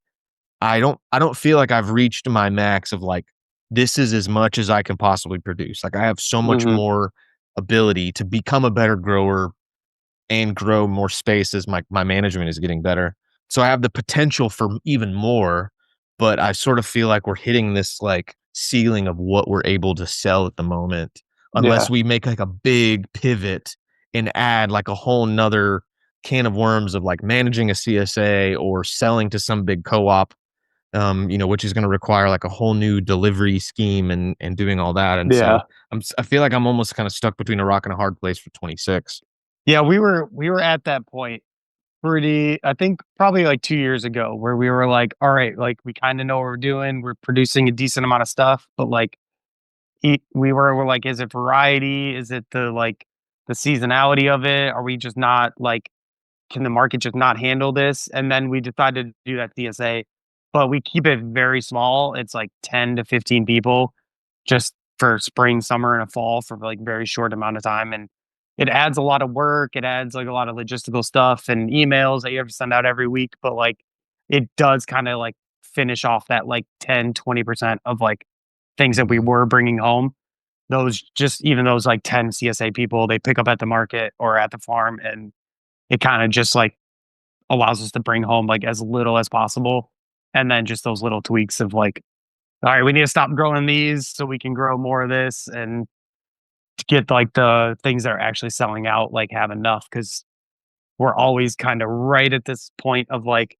I don't feel like I've reached my max of like, this is as much as I can possibly produce. Like I have so much Mhm. more ability to become a better grower and grow more space as my management is getting better. So I have the potential for even more, but I sort of feel like we're hitting this like ceiling of what we're able to sell at the moment, Yeah. unless we make like a big pivot and add like a whole nother can of worms of like managing a CSA or selling to some big co-op, which is going to require like a whole new delivery scheme and doing all that. And Yeah. so I feel like I'm almost kind of stuck between a rock and a hard place for 26. Yeah, we were at that point pretty I think probably like 2 years ago where we were like, all right, like we kind of know what we're doing. We're producing a decent amount of stuff, but like we're like, is it variety? Is it the seasonality of it? Are we just not like can the market just not handle this? And then we decided to do that CSA, but we keep it very small. It's like 10 to 15 people just for spring, summer, and a fall for like very short amount of time. And it adds a lot of work. It adds like a lot of logistical stuff and emails that you have to send out every week. But like it does kind of like finish off that like 10-20% of like things that we Mhm. were bringing home. Those just even those like 10 CSA people, they pick up at the market or at the farm and it kind of just like allows us to bring home like as little as possible. And then just those little tweaks of like, all right, we need to stop growing these so we can grow more of this and to get like the things that are actually selling out, like have enough. Cause we're always kind of right at this point of like,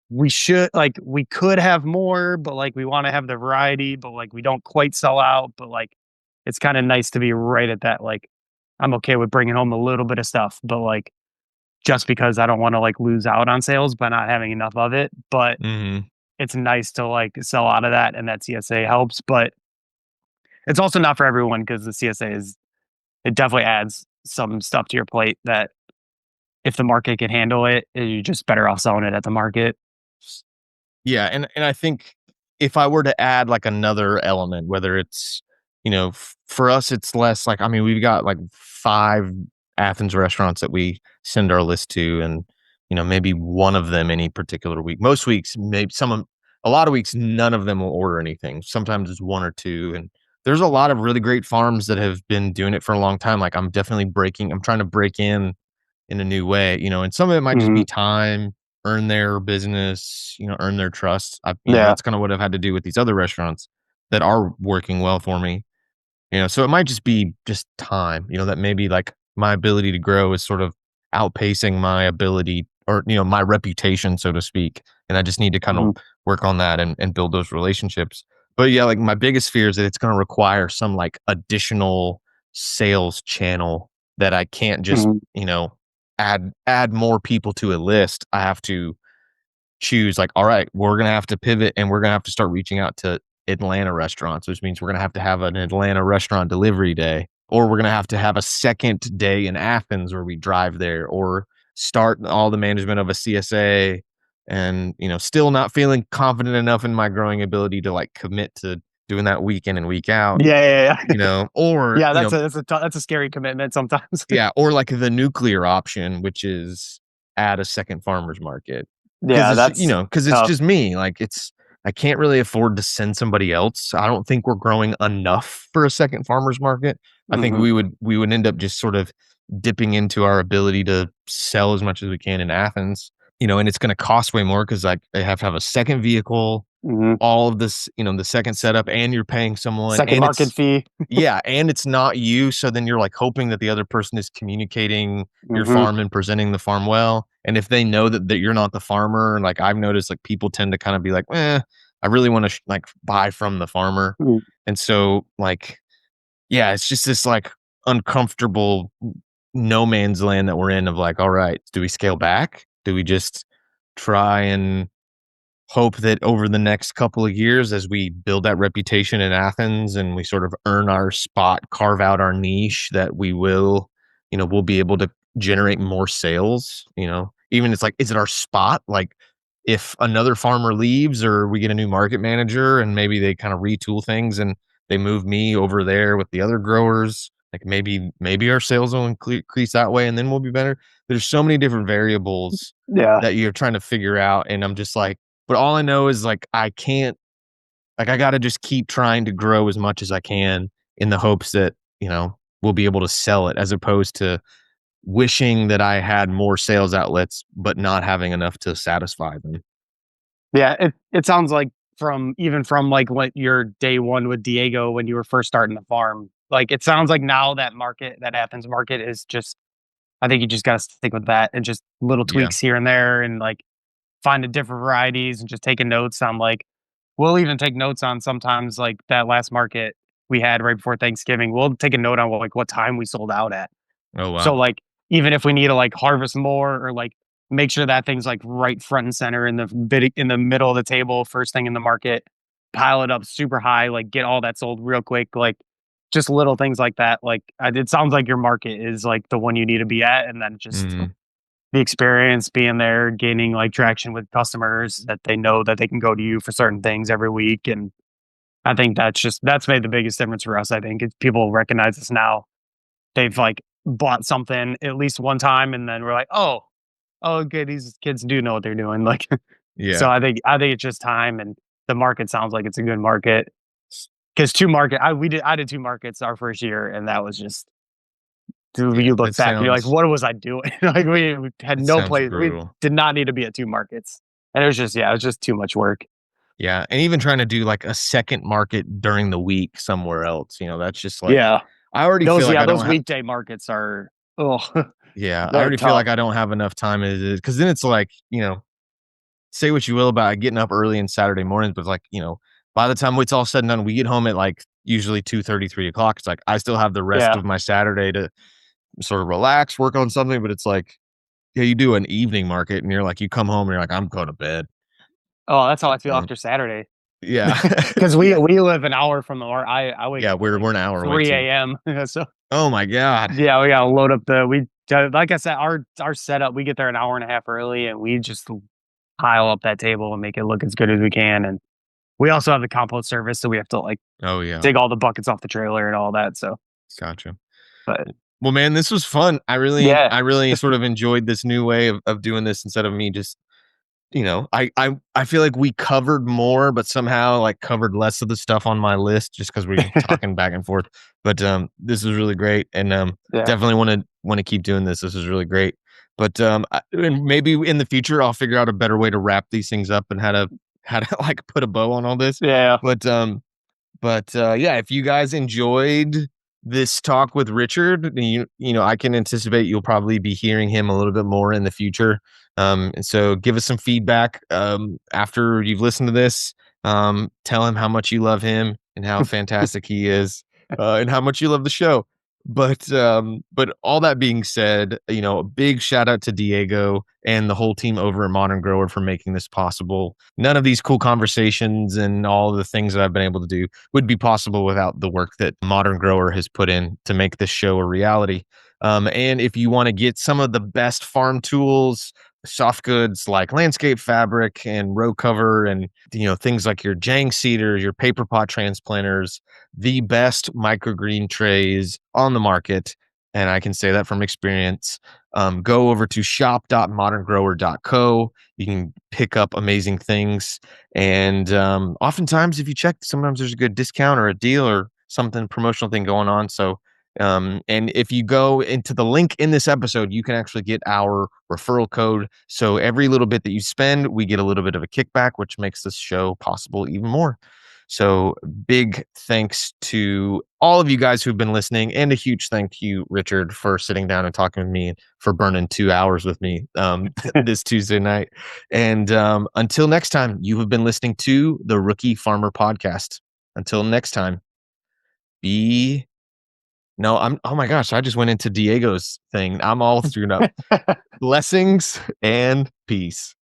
we could have more, but like we want to have the variety, but like we don't quite sell out. But like it's kind of nice to be right at that like I'm okay with bringing home a little bit of stuff, but like just because I don't want to like lose out on sales by not having enough of it. But Mhm. it's nice to like sell out of that, and that CSA helps. But it's also not for everyone because the CSA is it definitely adds some stuff to your plate that if the market can handle it, you're just better off selling it at the market. Yeah, and I think if I were to add like another element, whether it's, for us, it's less like, I mean, we've got like 5 Athens restaurants that we send our list to, and maybe one of them any particular week. Most weeks, maybe a lot of weeks, none of them will order anything. Sometimes it's 1 or 2, and there's a lot of really great farms that have been doing it for a long time. Like I'm trying to break in a new way, and some of it might just Hmm. be time, earn their business, earn their trust. Yeah. That's kind of what I've had to do with these other restaurants that are working well for me. So it might just be just time, that maybe like my ability to grow is sort of outpacing my ability or, my reputation, so to speak. And I just need to kind of Hmm. work on that and build those relationships. But yeah, like my biggest fear is that it's going to require some like additional sales channel that I can't just, Hmm. add more people to a list. I have to choose like, all right, we're gonna have to pivot and we're gonna have to start reaching out to Atlanta restaurants, which means we're gonna have an Atlanta restaurant delivery day, or we're gonna have to have a second day in Athens where we drive there, or start all the management of a CSA, and still not feeling confident enough in my growing ability to like commit to doing that week in and week out, Yeah, yeah, yeah. or Yeah, that's a scary commitment sometimes. yeah, or like the nuclear option, which is add a second farmer's market. 'Cause Yeah, it's that's because it's tough. just me, like, I can't really afford to send somebody else. I don't think we're growing enough for a second farmer's market. I think Hmm. we would end up just sort of dipping into our ability to sell as much as we can in Athens, and it's gonna cost way more because like, I have to have a second vehicle, Hmm. all of this, the second setup, and you're paying someone, Second market fee. yeah, and it's not you, so then you're, like, hoping that the other person is communicating your Hmm. farm and presenting the farm well, and if they know that you're not the farmer, and, like, I've noticed, like, people tend to kinda be like, I really wanna like, buy from the farmer," and so, like, yeah, it's just this, like, uncomfortable no man's land that we're in of, like, "Alright, do we scale back? Do we just try and hope that over the next couple of years, as we build that reputation in Athens and we sort of earn our spot, carve out our niche, that we'll be able to generate more sales, even it's like, is it our spot? Like if another farmer leaves or we get a new market manager and maybe they kind of retool things and they move me over there with the other growers, like maybe our sales will increase that way and then we'll be better. There's so many different variables Yeah. that you're trying to figure out. And I'm just like, but all I know is like I can't like I gotta just keep trying to grow as much as I can in the hopes that, we'll be able to sell it as opposed to wishing that I had more sales outlets, but not having enough to satisfy them. Yeah, it sounds like from like what your day one with Diego when you were first starting the farm. Like it sounds like now that market, that Athens market is just I think you just gotta stick with that and just little Yeah. tweaks here and there and like find the different varieties and just taking notes on like we'll even take notes on sometimes like that last market we had right before Thanksgiving. We'll take a note on what time we sold out at. Oh, So, wow. like, even if we need to, like, harvest more or, like, make sure that thing's, like, right front and center in the in the middle of the table, first thing in the market, pile it up super high, like, get all that sold real quick, like, just little things like that, like, it sounds like your market is, like, the one you need to be at, and then just Mhm. the experience, being there, gaining, like, traction with customers that they know that they can go to you for certain things every week, and I think that's made the biggest difference for us, I think, it's people recognize us now. They've, like, bought something at least one time, and then we're like, "Oh, oh, okay, these kids do know what they're doing." Like, so Yeah. I think it's just time, and the market sounds like it's a good market. Because 2 market I did 2 markets our first year, and that was just dude, Yeah. you look back and you're like, "What was I doing?" Like, we had It no sounds place we brutal. did not need to be at 2 markets. And it was just yeah, it was just too much work. Yeah, and even trying to do, like, a second market during the week somewhere else, that's just like Yeah. I already feel Those like yeah, I those don't have. weekday markets are, oh, Yeah, I they're already feel tough. like I don't have enough time as it is, because then it's like, say what you will about getting up early and Saturday mornings, but, like, by the time it's all said and done, we get home at, like, usually 2:30, 3:00. It's like, I still have the rest Yeah. of my Saturday to sort of relax, work on something, but it's like, yeah, you do an evening market and you're like, you come home and you're like, I'm going to bed. Oh, that's how I feel Um, after Saturday. yeah. 'Cause Yeah. we live an hour from the mar I wake Yeah, up at, like, we're an hour away 3 too. AM. So, Oh my god. yeah, we gotta load up the we like I said, our setup, we get there an hour and a half early, and we just pile up that table and make it look as good as we can, and we also have the compost service, so we have to, like, Oh yeah. dig all the buckets off the trailer and all that, so Gotcha. but Well, man, this was fun. yeah. I really sort of enjoyed this new way of doing this instead of me just, I feel like we covered more, but somehow like covered less of the stuff on my list just because we talking back and forth. But this is really great, and Yeah. definitely want to keep doing this. This is really great. But and maybe in the future I'll figure out a better way to wrap these things up and how to like put a bow on all this. Yeah. But yeah, if you guys enjoyed this talk with Richard, I can anticipate you'll probably be hearing him a little bit more in the future. And so give us some feedback after you've listened to this. Tell him how much you love him and how fantastic he is, and how much you love the show. But all that being said, a big shout out to Diego and the whole team over at Modern Grower for making this possible. None of these cool conversations and all the things that I've been able to do would be possible without the work that Modern Grower has put in to make this show a reality. And if you want to get some of the best farm tools, soft goods like landscape fabric and row cover, and things like your Jang seeders, your paper pot transplanters, the best microgreen trays on the market, and I can say that from experience. Go over to shop.moderngrower.co. You can pick up amazing things, and oftentimes, if you check, sometimes there's a good discount or a deal or something promotional thing going on. So and if you go into the link in this episode, you can actually get our referral code. So every little bit that you spend, we get a little bit of a kickback, which makes this show possible even more. So big thanks to all of you guys who've been listening, and a huge thank you, Richard, for sitting down and talking with me, for burning 2 hours with me this Tuesday night. And until next time, you have been listening to the Rookie Farmer Podcast. Until next time, be no, oh my gosh, I just went into Diego's thing. I'm all screwed up. Blessings and peace.